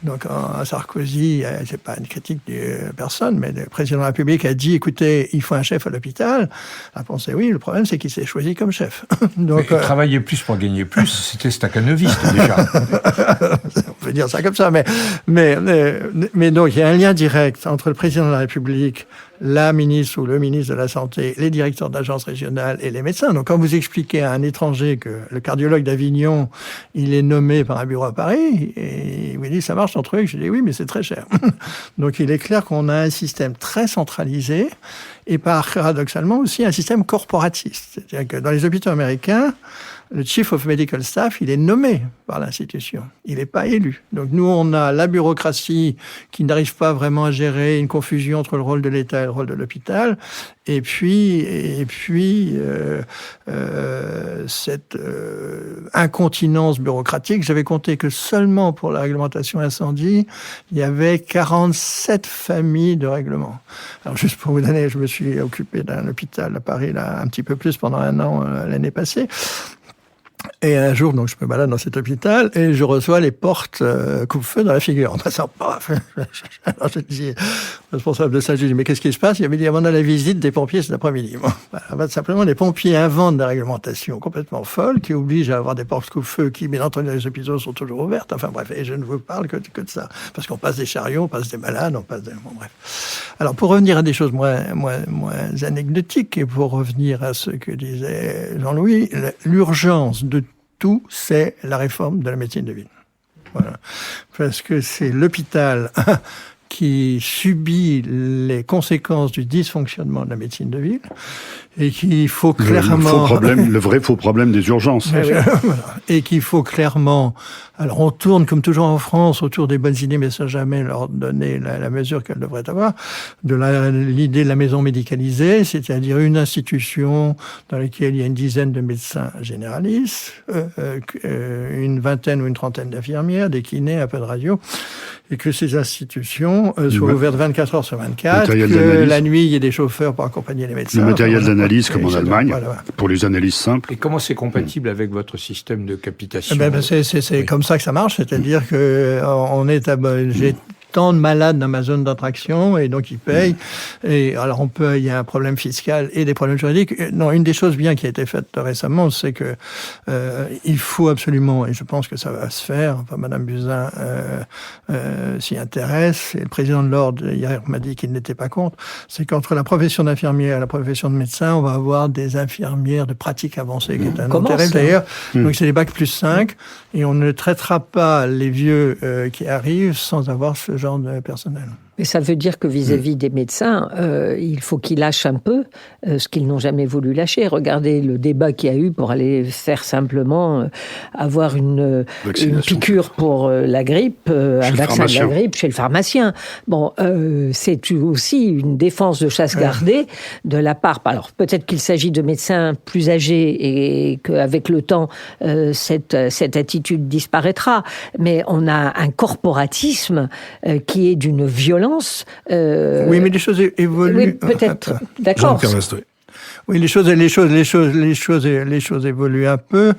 Donc, Sarkozy, c'est pas une critique de personne, mais le président de la République a dit, écoutez, il faut un chef à l'hôpital. La réponse est oui. Le problème, c'est qu'il s'est choisi comme chef. Donc, travailler plus pour gagner plus, c'était staccanoviste, déjà. On peut dire ça comme ça, mais donc, il y a un lien direct entre le président de la République, la ministre ou le ministre de la Santé, les directeurs d'agences régionales et les médecins. Donc, quand vous expliquez à un étranger que le cardiologue d'Avignon, il est nommé par un bureau à Paris, et il vous dit, ça marche ton truc, je dis oui, mais c'est très cher. Donc, il est clair qu'on a un système très centralisé et paradoxalement aussi un système corporatiste. C'est-à-dire que dans les hôpitaux américains, le Chief of Medical Staff, il est nommé par l'institution. Il n'est pas élu. Donc nous, on a la bureaucratie qui n'arrive pas vraiment à gérer une confusion entre le rôle de l'État et le rôle de l'hôpital. Et puis cette incontinence bureaucratique. J'avais compté que seulement pour la réglementation incendie, il y avait 47 familles de règlements. Alors juste pour vous donner, je me suis occupé d'un hôpital à Paris là un petit peu plus pendant 1 an l'année passée. Et un jour, donc, je me balade dans cet hôpital et je reçois les portes coupe-feu dans la figure. En passant, paf. Alors, je dis, responsable de ça, je dis, mais qu'est-ce qui se passe? Il avait dit, on a la visite des pompiers cet après-midi. Bon, simplement, les pompiers inventent des réglementations complètement folles qui obligent à avoir des portes coupe-feu qui, bien entendu, les hôpitaux sont toujours ouvertes. Enfin, bref, et je ne vous parle que de ça. Parce qu'on passe des chariots, on passe des malades, on passe des... Bon, bref. Alors, pour revenir à des choses moins anecdotiques et pour revenir à ce que disait Jean-Louis, l'urgence de tout, c'est la réforme de la médecine de ville. Voilà. Parce que c'est l'hôpital qui subit les conséquences du dysfonctionnement de la médecine de ville et qu'il faut clairement... Le vrai faux problème des urgences. Et qu'il faut clairement... Alors on tourne, comme toujours en France, autour des bonnes idées, mais sans jamais leur donner la mesure qu'elles devraient avoir, de l'idée de la maison médicalisée, c'est-à-dire une institution dans laquelle il y a une dizaine de médecins généralistes, une vingtaine ou une trentaine d'infirmières, des kinés, un peu de radio, et que ces institutions soient ouvertes 24 heures sur 24, que la nuit, il y ait des chauffeurs pour accompagner les médecins. Le matériel d'analyse, comme en Allemagne, voilà. Pour les analyses simples. Et comment c'est compatible avec votre système de capitation? C'est comme ça que ça marche, c'est-à-dire que j'ai tant de malades dans ma zone d'attraction et donc ils payent. Et alors il y a un problème fiscal et des problèmes juridiques. Non, une des choses bien qui a été faite récemment, c'est que il faut absolument, et je pense que ça va se faire, enfin Madame Buzyn s'y intéresse, et le président de l'Ordre hier m'a dit qu'il n'était pas contre, c'est qu'entre la profession d'infirmière et la profession de médecin, on va avoir des infirmières de pratique avancée, qui est un nom terrible d'ailleurs. Donc c'est des bacs plus 5, et on ne traitera pas les vieux qui arrivent sans avoir ce genre de personnel. Mais ça veut dire que vis-à-vis des médecins, il faut qu'ils lâchent un peu ce qu'ils n'ont jamais voulu lâcher. Regardez le débat qu'il y a eu pour aller faire simplement avoir une piqûre pour la grippe, un vaccin de la grippe chez le pharmacien. Bon, c'est aussi une défense de chasse gardée de la part. Alors peut-être qu'il s'agit de médecins plus âgés et qu'avec le temps, cette attitude disparaîtra. Mais on a un corporatisme qui est d'une violence. Oui, mais les choses évoluent. Oui, peut-être. D'accord. Oui, les choses évoluent un peu.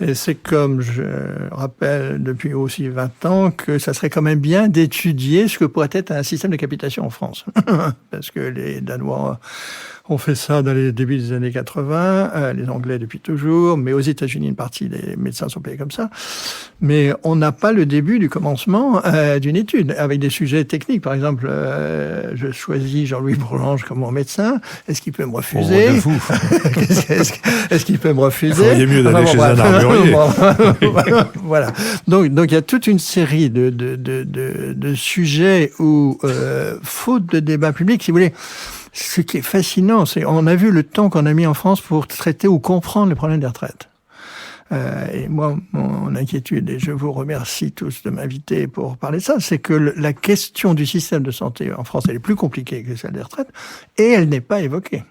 Et c'est comme je rappelle depuis aussi 20 ans que ça serait quand même bien d'étudier ce que pourrait être un système de capitation en France. Parce que les Danois ont fait ça dans les débuts des années 80, les Anglais depuis toujours, mais aux États-Unis, une partie des médecins sont payés comme ça. Mais on n'a pas le début du commencement d'une étude, avec des sujets techniques. Par exemple, je choisis Jean-Louis Bourlange comme mon médecin. Est-ce qu'il peut me refuser? Est-ce qu'il peut me refuser? Il vaut mieux d'aller chez un armurier. Voilà. Donc il y a toute une série de sujets où, faute de débat public, si vous voulez, ce qui est fascinant, c'est on a vu le temps qu'on a mis en France pour traiter ou comprendre les problèmes des retraites. Et moi, mon inquiétude, et je vous remercie tous de m'inviter pour parler de ça, c'est que la question du système de santé en France, elle est plus compliquée que celle des retraites, et elle n'est pas évoquée.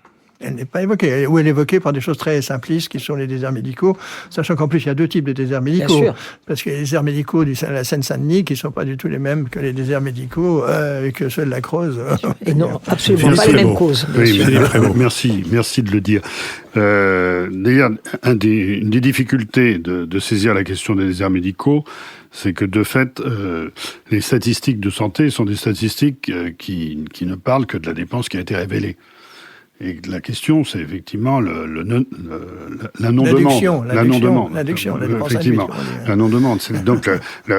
Elle n'est pas évoquée. Ou elle est évoquée par des choses très simplistes qui sont les déserts médicaux, sachant qu'en plus, il y a deux types de déserts médicaux. Bien sûr. Parce qu'il y a les déserts médicaux de la Seine-Saint-Denis qui ne sont pas du tout les mêmes que les déserts médicaux que ceux de la Creuse. Et non, absolument pas les mêmes causes. Oui, merci de le dire. D'ailleurs, une des difficultés de saisir la question des déserts médicaux, c'est que de fait, les statistiques de santé sont des statistiques qui ne parlent que de la dépense qui a été révélée. Et la question, c'est effectivement la non-demande. L'addiction, effectivement, la non-demande. Donc,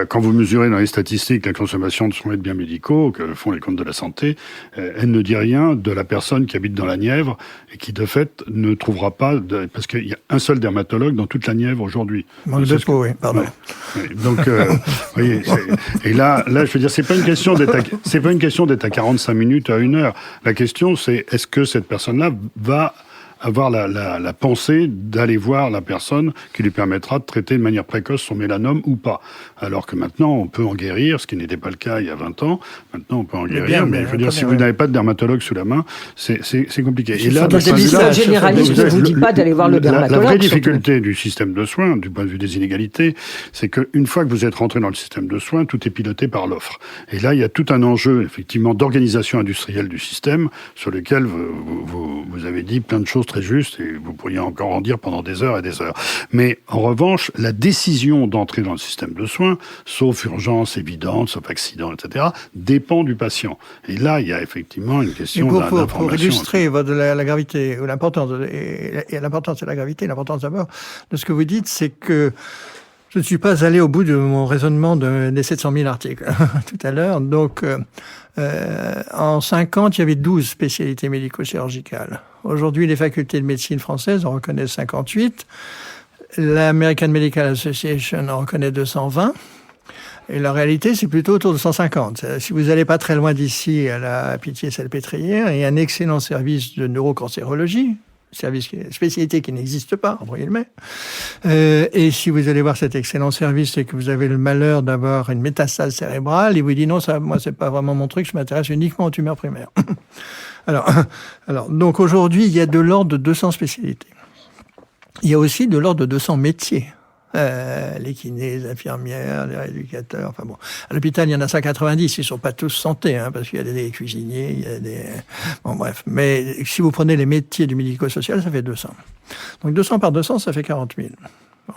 quand vous mesurez dans les statistiques la consommation de soins et de biens médicaux, que font les comptes de la santé, elle ne dit rien de la personne qui habite dans la Nièvre et qui, de fait, ne trouvera pas... parce qu'il y a un seul dermatologue dans toute la Nièvre aujourd'hui. Manque de peau, oui, pardon. Ouais. Donc, vous voyez, et là, je veux dire, c'est pas une question d'être à 45 minutes, à 1 heure. La question, c'est est-ce que cette personne-là va avoir la pensée d'aller voir la personne qui lui permettra de traiter de manière précoce son mélanome ou pas. Alors que maintenant, on peut en guérir, ce qui n'était pas le cas il y a 20 ans. Maintenant, on peut en guérir, mais je veux dire, si vous n'avez pas de dermatologue sous la main, c'est compliqué. Et là, le généraliste ne vous dit pas d'aller voir le dermatologue. La vraie difficulté du système de soins, du point de vue des inégalités, c'est qu'une fois que vous êtes rentré dans le système de soins, tout est piloté par l'offre. Et là, il y a tout un enjeu, effectivement, d'organisation industrielle du système, sur lequel vous avez dit plein de choses très juste, et vous pourriez encore en dire pendant des heures et des heures. Mais en revanche, la décision d'entrer dans le système de soins, sauf urgence évidente, sauf accident, etc., dépend du patient. Et là, il y a effectivement une question d'information. Pour illustrer la gravité, ou l'importance, et l'importance et la gravité, l'importance d'abord de ce que vous dites, c'est que je ne suis pas allé au bout de mon raisonnement des 700 000 articles tout à l'heure. Donc, en 50, il y avait 12 spécialités médico-chirurgicales. Aujourd'hui, les facultés de médecine françaises en reconnaissent 58. L'American Medical Association en reconnaît 220. Et la réalité, c'est plutôt autour de 150. Si vous n'allez pas très loin d'ici, à la Pitié-Salpêtrière, il y a un excellent service de neurocancérologie, spécialité qui n'existe pas, entre guillemets. Et si vous allez voir cet excellent service et que vous avez le malheur d'avoir une métastase cérébrale, il vous dit non, ça, moi, c'est pas vraiment mon truc, je m'intéresse uniquement aux tumeurs primaires. Alors, donc aujourd'hui, il y a de l'ordre de 200 spécialités. Il y a aussi de l'ordre de 200 métiers. Les kinés, les infirmières, les rééducateurs, enfin bon. À l'hôpital, il y en a 190, ils sont pas tous santé, parce qu'il y a des cuisiniers, il y a des... Bon, bref. Mais si vous prenez les métiers du médico-social, ça fait 200. Donc 200 par 200, ça fait 40 000. Bon.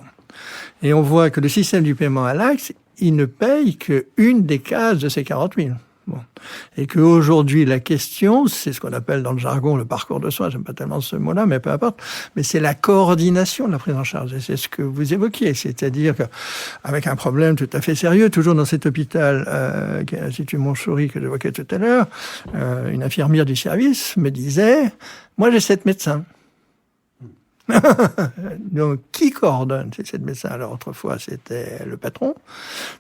Et on voit que le système du paiement à l'acte, il ne paye qu'une des cases de ces 40 000. Bon. Et qu'aujourd'hui, la question, c'est ce qu'on appelle dans le jargon le parcours de soins, j'aime pas tellement ce mot-là, mais peu importe, mais c'est la coordination de la prise en charge. Et c'est ce que vous évoquiez, c'est-à-dire qu'avec un problème tout à fait sérieux, toujours dans cet hôpital qui est l'Institut Montchoury que j'évoquais tout à l'heure, une infirmière du service me disait « Moi, j'ai 7 médecins. » Donc, qui coordonne ces 7 médecins? Alors, autrefois, c'était le patron,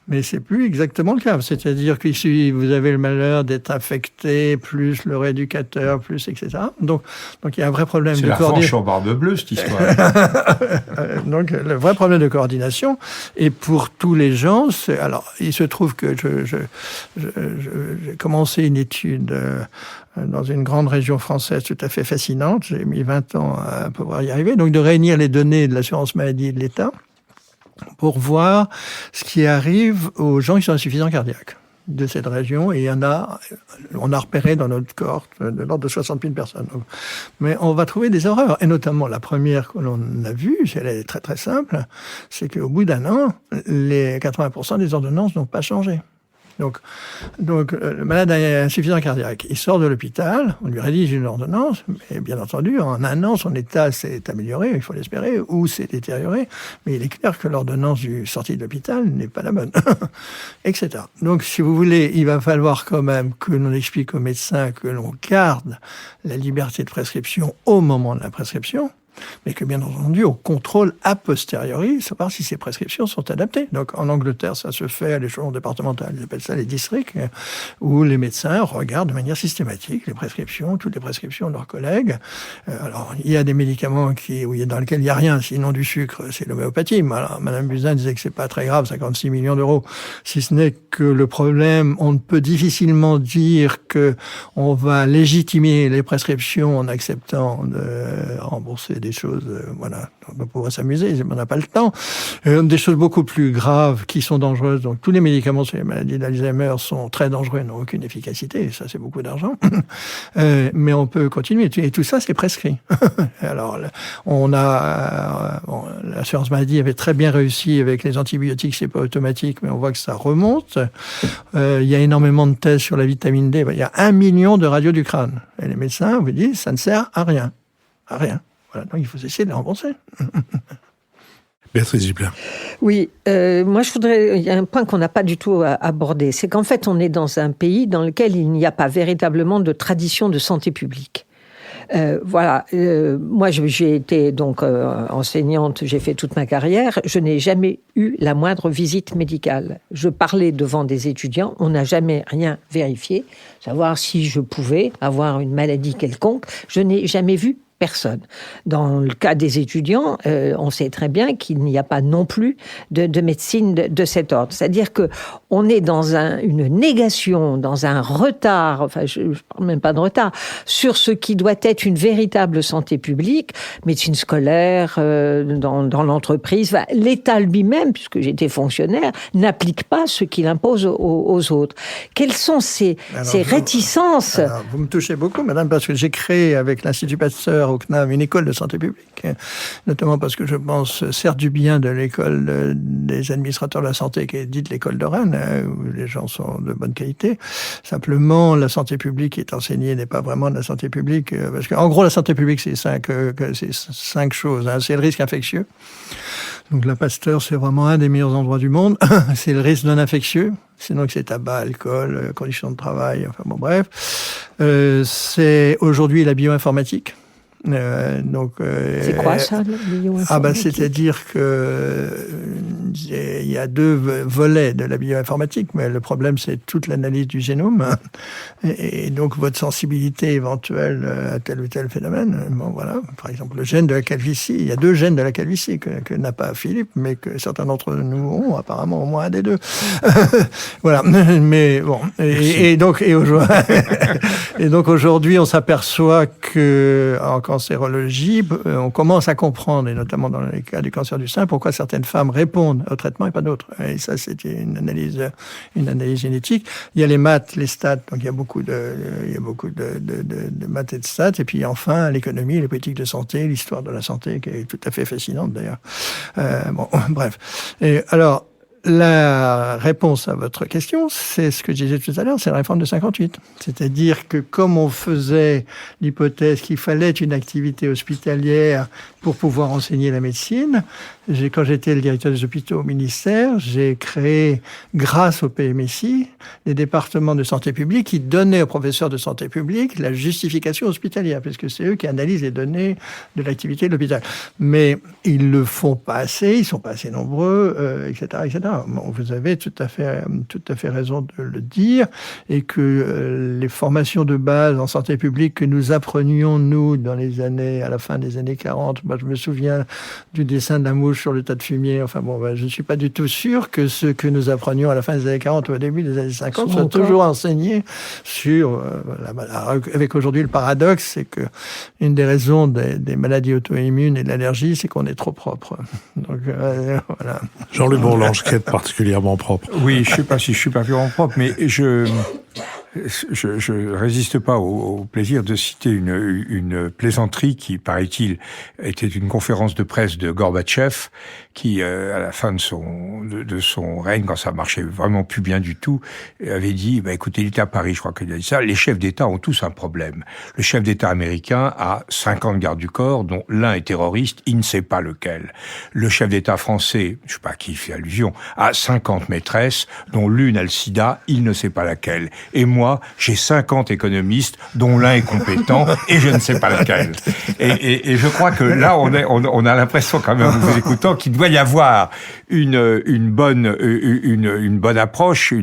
mais c'est plus exactement le cas. C'est-à-dire que si vous avez le malheur d'être infecté, plus le rééducateur, plus etc. Donc, il y a un vrai problème de coordination. C'est la Franche en barbe bleue, cette histoire. Donc, le vrai problème de coordination. Et pour tous les gens, alors, il se trouve que j'ai commencé une étude dans une grande région française tout à fait fascinante. J'ai mis 20 ans à pouvoir y arriver. Donc, de réunir les données de l'assurance maladie et de l'État pour voir ce qui arrive aux gens qui sont insuffisants cardiaques de cette région. Et on a repéré dans notre cohorte de l'ordre de 60 000 personnes. Donc, mais on va trouver des horreurs. Et notamment, la première que l'on a vue, elle est très très simple, c'est qu'au bout d'un an, les 80% des ordonnances n'ont pas changé. Donc, le malade a insuffisance cardiaque. Il sort de l'hôpital, on lui rédige une ordonnance, mais bien entendu, en un an, son état s'est amélioré, il faut l'espérer, ou s'est détérioré, mais il est clair que l'ordonnance du sortie de l'hôpital n'est pas la bonne, etc. Donc, si vous voulez, il va falloir quand même que l'on explique aux médecins que l'on garde la liberté de prescription au moment de la prescription, mais que bien entendu, on contrôle a posteriori, savoir si ces prescriptions sont adaptées. Donc en Angleterre, ça se fait à l'échelon départemental, ils appellent ça les districts, où les médecins regardent de manière systématique toutes les prescriptions de leurs collègues. Alors il y a des médicaments dans lesquels il n'y a rien, sinon du sucre, c'est l'homéopathie. Alors, Madame Buzyn disait que c'est pas très grave, 56 millions d'euros, si ce n'est que le problème, on ne peut difficilement dire que on va légitimer les prescriptions en acceptant de rembourser des choses, voilà, on pourrait s'amuser, on n'a pas le temps. Des choses beaucoup plus graves qui sont dangereuses. Donc tous les médicaments sur les maladies d'Alzheimer sont très dangereux, n'ont aucune efficacité, et ça c'est beaucoup d'argent. Mais on peut continuer, et tout ça c'est prescrit. Alors l'assurance maladie avait très bien réussi avec les antibiotiques, c'est pas automatique, mais on voit que ça remonte. Il y a énormément de tests sur la vitamine D, il y a 1 million de radios du crâne. Et les médecins vous disent ça ne sert à rien. À rien. Voilà, donc il faut essayer de les rembourser. Béatrice Gibert. Oui, moi je voudrais... Il y a un point qu'on n'a pas du tout abordé. C'est qu'en fait, on est dans un pays dans lequel il n'y a pas véritablement de tradition de santé publique. Voilà, moi j'ai été donc enseignante, j'ai fait toute ma carrière, je n'ai jamais eu la moindre visite médicale. Je parlais devant des étudiants, on n'a jamais rien vérifié, savoir si je pouvais avoir une maladie quelconque, je n'ai jamais vu personne. Dans le cas des étudiants, on sait très bien qu'il n'y a pas non plus de médecine de cet ordre. C'est-à-dire que on est dans une négation, dans un retard, enfin je parle même pas de retard, sur ce qui doit être une véritable santé publique, médecine scolaire, dans l'entreprise. Enfin, l'État lui-même, puisque j'étais fonctionnaire, n'applique pas ce qu'il impose aux autres. Quelles sont ces réticences? Alors, vous me touchez beaucoup, madame, parce que j'ai créé avec l'Institut Pasteur au CNAM une école de santé publique, notamment parce que je pense certes du bien de l'école des administrateurs de la santé, qui est dite l'école de Rennes, où les gens sont de bonne qualité. Simplement, la santé publique qui est enseignée n'est pas vraiment de la santé publique, parce qu'en gros, la santé publique, c'est cinq choses. C'est le risque infectieux. Donc la Pasteur, c'est vraiment un des meilleurs endroits du monde. C'est le risque non infectieux. Sinon que c'est tabac, alcool, conditions de travail, enfin bon bref. C'est aujourd'hui la bioinformatique. C'est quoi ça, la bioinformatique? C'est-à-dire que il y a 2 volets de la bioinformatique, mais le problème c'est toute l'analyse du génome et donc votre sensibilité éventuelle à tel ou tel phénomène. Bon voilà, par exemple le gène de la calvitie, il y a 2 gènes de la calvitie que n'a pas Philippe, mais que certains d'entre nous ont apparemment au moins un des 2. Voilà, mais bon et donc aujourd'hui on s'aperçoit que en cancérologie, on commence à comprendre, et notamment dans les cas du cancer du sein, pourquoi certaines femmes répondent au traitement et pas d'autres. Et ça, c'est une analyse génétique. Il y a les maths, les stats, donc il y a beaucoup de maths et de stats. Et puis enfin, l'économie, les politiques de santé, l'histoire de la santé, qui est tout à fait fascinante d'ailleurs. Bon, bref. Et alors, La réponse à votre question, c'est ce que je disais tout à l'heure, c'est la réforme de 58. C'est-à-dire que comme on faisait l'hypothèse qu'il fallait une activité hospitalière pour pouvoir enseigner la médecine, quand j'étais le directeur des hôpitaux au ministère, j'ai créé, grâce au PMSI, des départements de santé publique qui donnaient aux professeurs de santé publique la justification hospitalière, puisque c'est eux qui analysent les données de l'activité de l'hôpital. Mais ils le font pas assez, ils sont pas assez nombreux, etc., etc. Bon, vous avez tout à fait raison de le dire, et que les formations de base en santé publique que nous apprenions, nous, à la fin des années 40, je me souviens du dessin de la mouche sur le tas de fumier. Enfin bon, je ne suis pas du tout sûr que ce que nous apprenions à la fin des années 40 ou au début des années 50 soit toujours enseigné sur... avec aujourd'hui le paradoxe, c'est que une des raisons des maladies auto-immunes et de l'allergie, c'est qu'on est trop propre. Donc voilà. Jean-Luc Bourlange, qui est particulièrement propre. Oui, je ne sais pas si je suis particulièrement propre, mais je résiste pas au plaisir de citer une plaisanterie qui, paraît-il, était une conférence de presse de Gorbatchev, qui, à la fin de son règne, quand ça marchait vraiment plus bien du tout, avait dit, écoutez, il était à Paris, je crois qu'il a dit ça, les chefs d'État ont tous un problème. Le chef d'État américain a 50 gardes du corps, dont l'un est terroriste, il ne sait pas lequel. Le chef d'État français, je sais pas à qui il fait allusion, a 50 maîtresses, dont l'une a le sida, il ne sait pas laquelle. Et moi, j'ai 50 économistes, dont l'un est compétent, et je ne sais pas lequel. Et je crois que là, on a l'impression, quand même, en vous écoutant, qu'il doit y avoir une bonne approche,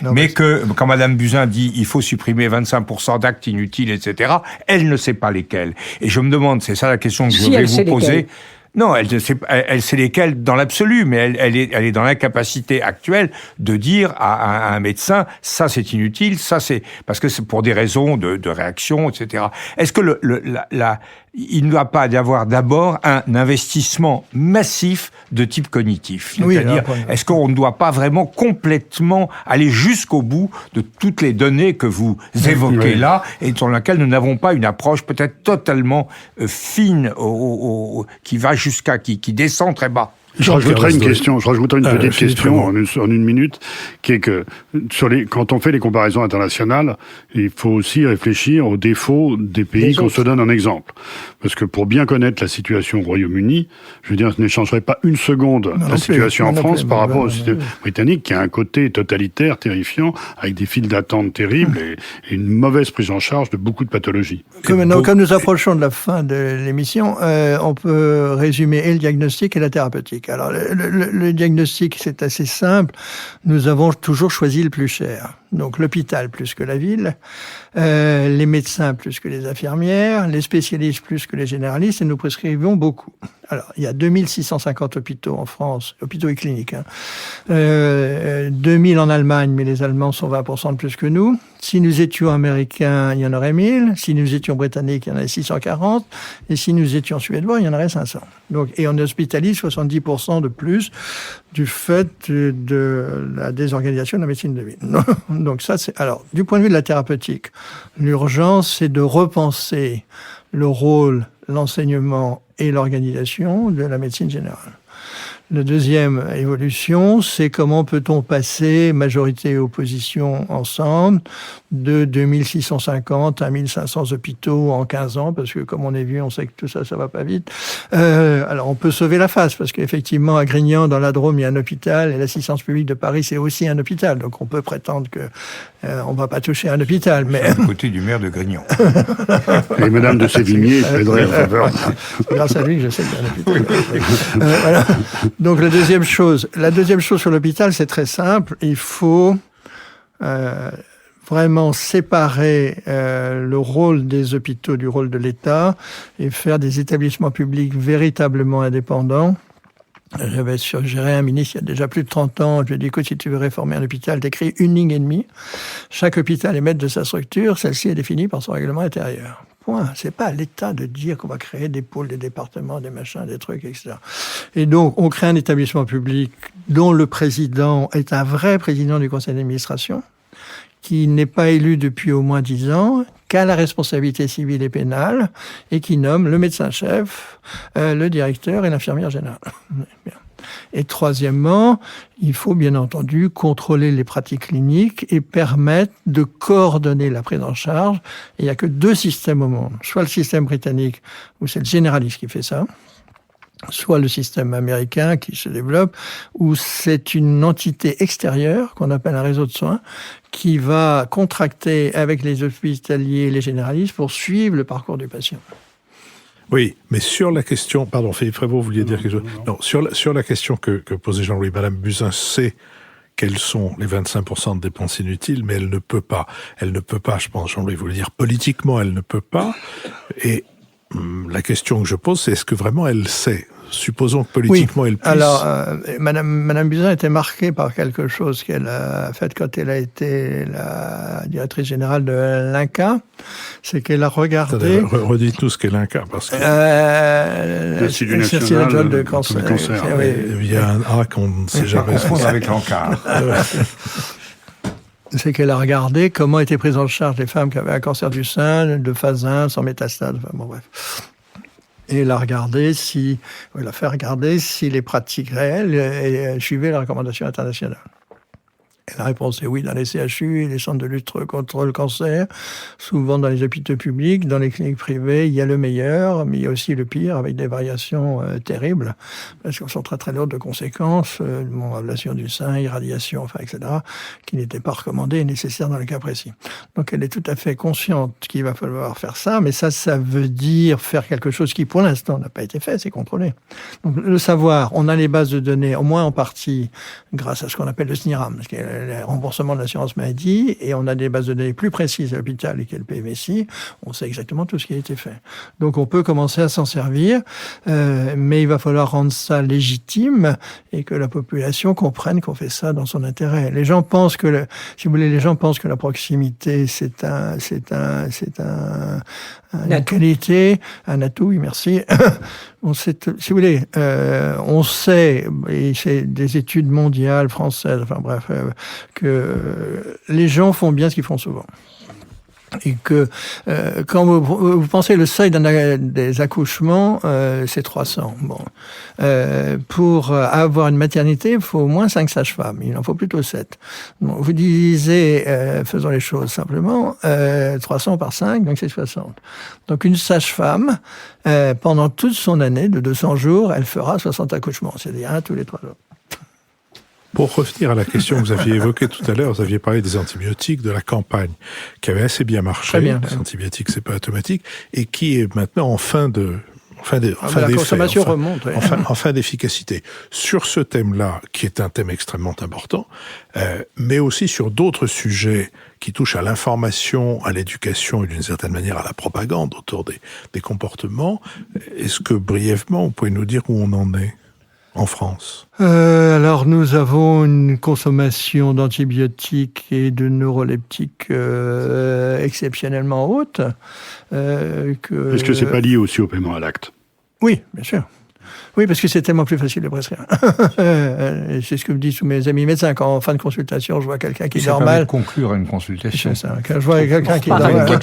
mais que, quand Madame Buzyn dit, il faut supprimer 25% d'actes inutiles, etc., elle ne sait pas lesquels. Et je me demande, c'est ça la question que je vais vous poser. Lesquels. Non, elle sait lesquelles dans l'absolu, mais elle est dans l'incapacité actuelle de dire à un médecin, ça c'est inutile, ça c'est parce que c'est pour des raisons de réaction, etc. Est-ce que il ne doit pas y avoir d'abord un investissement massif de type cognitif? C'est-à-dire, est-ce qu'on ne doit pas vraiment complètement aller jusqu'au bout de toutes les données que vous évoquez là, et sur lesquelles nous n'avons pas une approche peut-être totalement fine, qui va qui descend très bas? Je rajouterai une petite question en une minute, qui est que quand on fait les comparaisons internationales, il faut aussi réfléchir aux défauts des pays qu'on se donne en exemple. Parce que pour bien connaître la situation au Royaume-Uni, je veux dire, je n'échangerai pas une seconde la situation en France par rapport au système britannique, qui a un côté totalitaire, terrifiant, avec des files d'attente terribles et une mauvaise prise en charge de beaucoup de pathologies. Comme nous approchons de la fin de l'émission, on peut résumer et le diagnostic et la thérapeutique. Alors, le diagnostic, c'est assez simple. Nous avons toujours choisi le plus cher. Donc, l'hôpital plus que la ville, les médecins plus que les infirmières, les spécialistes plus que les généralistes, et nous prescrivons beaucoup. Alors, il y a 2650 hôpitaux en France, hôpitaux et cliniques. 2000 en Allemagne, mais les Allemands sont 20% de plus que nous. Si nous étions américains, il y en aurait 1000. Si nous étions britanniques, il y en aurait 640. Et si nous étions suédois, il y en aurait 500. Donc, et on hospitalise 70% de plus du fait de la désorganisation de la médecine de ville. Donc ça, alors, du point de vue de la thérapeutique, l'urgence, c'est de repenser le rôle, l'enseignement et l'organisation de la médecine générale. La deuxième évolution, c'est comment peut-on passer majorité et opposition ensemble de 2650 à 1500 hôpitaux en 15 ans, parce que comme on est vu, on sait que tout ça, ça va pas vite. Alors on peut sauver la face, parce qu'effectivement, à Grignan, dans la Drôme, il y a un hôpital, et l'assistance publique de Paris, c'est aussi un hôpital. Donc on peut prétendre que on va pas toucher un hôpital. Mais à côté du maire de Grignan. Et Madame de Sévigné plaiderait en faveur. Grâce à lui, je sais qu'il y a un hôpital. Voilà. Donc la deuxième chose sur l'hôpital, c'est très simple. Il faut vraiment séparer le rôle des hôpitaux du rôle de l'État et faire des établissements publics véritablement indépendants. J'avais suggéré à un ministre il y a déjà plus de 30 ans, je lui ai dit, écoute, si tu veux réformer un hôpital, t'écris une ligne et demie. Chaque hôpital est maître de sa structure, celle-ci est définie par son règlement intérieur. Point. C'est pas à l'État de dire qu'on va créer des pôles, des départements, des machins, des trucs, etc. Et donc, on crée un établissement public dont le président est un vrai président du conseil d'administration, qui n'est pas élu depuis au moins 10 ans, qui a la responsabilité civile et pénale, et qui nomme le médecin-chef, le directeur et l'infirmière générale. Bien. Et troisièmement, il faut bien entendu contrôler les pratiques cliniques et permettre de coordonner la prise en charge. Et il n'y a que 2 systèmes au monde. Soit le système britannique, où c'est le généraliste qui fait ça, soit le système américain qui se développe, où c'est une entité extérieure, qu'on appelle un réseau de soins, qui va contracter avec les hospitaliers et les généralistes pour suivre le parcours du patient. Oui, mais sur la question... Pardon, Philippe Frébault, vous vouliez dire quelque chose ? Non, sur la question que posait Jean-Louis, Madame Buzyn sait quels sont les 25% de dépenses inutiles, mais elle ne peut pas, je pense, Jean-Louis voulait dire, politiquement, elle ne peut pas. Et la question que je pose, c'est est-ce que vraiment elle sait ? Supposons que politiquement elle puisse... Alors, Madame Buzyn était marquée par quelque chose qu'elle a fait quand elle a été la directrice générale de l'INCa, c'est qu'elle a regardé... Redites-nous ce qu'est l'INCa, parce que... l'Institut national de cancer. Oui. Il y a un A qu'on ne sait jamais. confondre avec l'ANCa. C'est qu'elle a regardé comment étaient prises en charge les femmes qui avaient un cancer du sein, de phase 1, sans métastase, enfin bon bref. Et elle a fait regarder si les pratiques réelles suivaient la recommandation internationale. Et la réponse est oui, dans les CHU et les centres de lutte contre le cancer, souvent dans les hôpitaux publics, dans les cliniques privées, il y a le meilleur, mais il y a aussi le pire, avec des variations terribles, parce qu'elles sont très très lourdes de conséquences, ablation du sein, irradiation, enfin, etc., qui n'étaient pas recommandées et nécessaires dans le cas précis. Donc elle est tout à fait consciente qu'il va falloir faire ça, mais ça veut dire faire quelque chose qui, pour l'instant, n'a pas été fait, c'est contrôlé. Donc le savoir, on a les bases de données, au moins en partie, grâce à ce qu'on appelle le SNIRAM, parce que le remboursement de l'assurance maladie, et on a des bases de données plus précises à l'hôpital et qu'est le PMSI, on sait exactement tout ce qui a été fait. Donc on peut commencer à s'en servir, mais il va falloir rendre ça légitime et que la population comprenne qu'on fait ça dans son intérêt. Les gens pensent que, la proximité, c'est une qualité, un atout, oui, merci. On sait, si vous voulez, on sait, et c'est des études mondiales, françaises, enfin bref, que les gens font bien ce qu'ils font souvent. Et que quand vous pensez le seuil des accouchements, c'est 300. Bon, pour avoir une maternité, il faut au moins 5 sages-femmes. Il en faut plutôt 7. Bon, vous divisez, faisons les choses simplement, 300 par 5, donc c'est 60. Donc une sage-femme, pendant toute son année de 200 jours, elle fera 60 accouchements, c'est-à-dire 1 tous les 3 jours. Pour revenir à la question que vous aviez évoquée tout à l'heure, vous aviez parlé des antibiotiques, de la campagne, qui avait assez bien marché. Très bien. Les antibiotiques, c'est pas automatique, et qui est maintenant en fin d'efficacité. Sur ce thème-là, qui est un thème extrêmement important, mais aussi sur d'autres sujets qui touchent à l'information, à l'éducation et d'une certaine manière à la propagande autour des comportements, est-ce que brièvement, vous pouvez nous dire où on en est en France? Alors nous avons une consommation d'antibiotiques et de neuroleptiques exceptionnellement haute. Est-ce que c'est pas lié aussi au paiement à l'acte? Oui, bien sûr. Oui, parce que c'est tellement plus facile de prescrire. C'est ce que me disent tous mes amis médecins. Quand en fin de consultation, je vois quelqu'un qui dort mal. Conclure à une consultation. C'est ça. Quand je vois quelqu'un qui dort mal.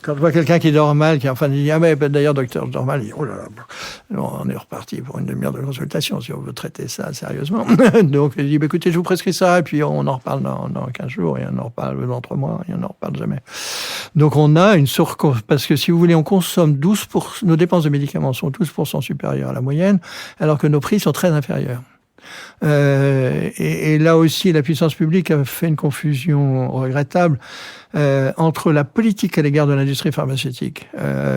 Quand je vois quelqu'un qui dort mal, qui enfin dit, ah mais d'ailleurs docteur, je dors mal, il dit, oh là là, on est reparti pour une demi-heure de consultation si on veut traiter ça sérieusement. Donc il dit, bah, écoutez, je vous prescris ça, et puis on en reparle dans 15 jours, et on en reparle dans 3 mois, et on n'en reparle jamais. Donc on a une parce que si vous voulez, on consomme 12%, nos dépenses de médicaments sont 12% supérieures à la moyenne, alors que nos prix sont très inférieurs. Et là aussi, la puissance publique a fait une confusion regrettable entre la politique à l'égard de l'industrie pharmaceutique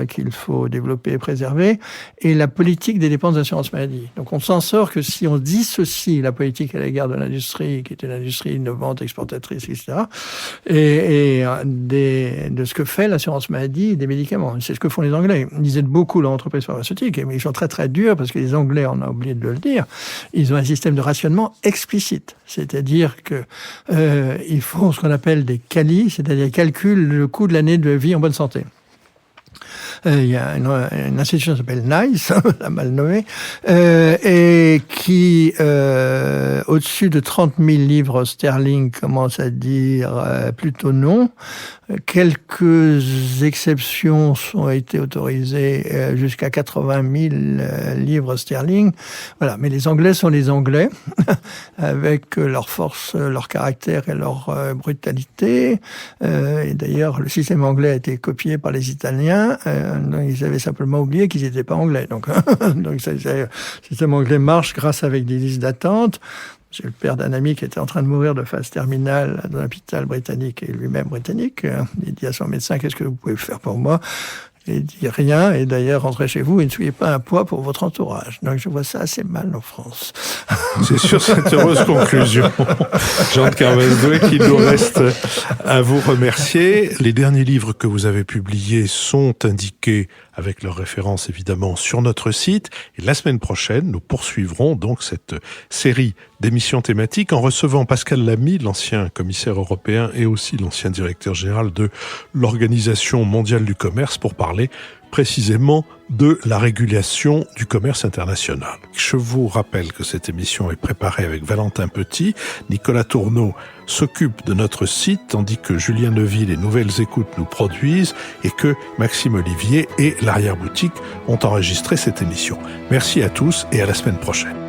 qu'il faut développer et préserver et la politique des dépenses d'assurance maladie. Donc on s'en sort que si on dissocie la politique à l'égard de l'industrie, qui était une industrie innovante, exportatrice, etc., et de ce que fait l'assurance maladie et des médicaments. C'est ce que font les Anglais. Ils aident beaucoup l'entreprise pharmaceutique, mais ils sont très très durs parce que les Anglais, on a oublié de le dire, ils ont un système de rationnement explicite. C'est-à-dire que ils font ce qu'on appelle des CALI, c'est-à-dire ils calculent le coût de l'année de vie en bonne santé. Il y a une institution qui s'appelle NICE, la mal nommée, et qui, au-dessus de 30 000 livres sterling, commence à dire plutôt non. Quelques exceptions ont été autorisées jusqu'à 80 000 livres sterling. Voilà, mais les Anglais sont les Anglais, avec leur force, leur caractère et leur brutalité. Et d'ailleurs, le système anglais a été copié par les Italiens. Ils avaient simplement oublié qu'ils n'étaient pas anglais. Donc le système anglais marche grâce avec des listes d'attente. J'ai le père d'un ami qui était en train de mourir de phase terminale dans l'hôpital britannique et lui-même britannique. Il dit à son médecin, qu'est-ce que vous pouvez faire pour moi? Il dit rien, et d'ailleurs, rentrez chez vous et ne soyez pas un poids pour votre entourage. Donc je vois ça assez mal en France. C'est sur cette heureuse conclusion, Jean de Kervasdoué, qu'il nous reste à vous remercier. Les derniers livres que vous avez publiés sont indiqués avec leurs références évidemment sur notre site. Et la semaine prochaine, nous poursuivrons donc cette série d'émissions thématiques en recevant Pascal Lamy, l'ancien commissaire européen et aussi l'ancien directeur général de l'Organisation mondiale du commerce, pour parler précisément de la régulation du commerce international. Je vous rappelle que cette émission est préparée avec Valentin Petit. Nicolas Tourneau s'occupe de notre site, tandis que Julien Neuville et Nouvelles Écoutes nous produisent et que Maxime Olivier et l'Arrière-Boutique ont enregistré cette émission. Merci à tous et à la semaine prochaine.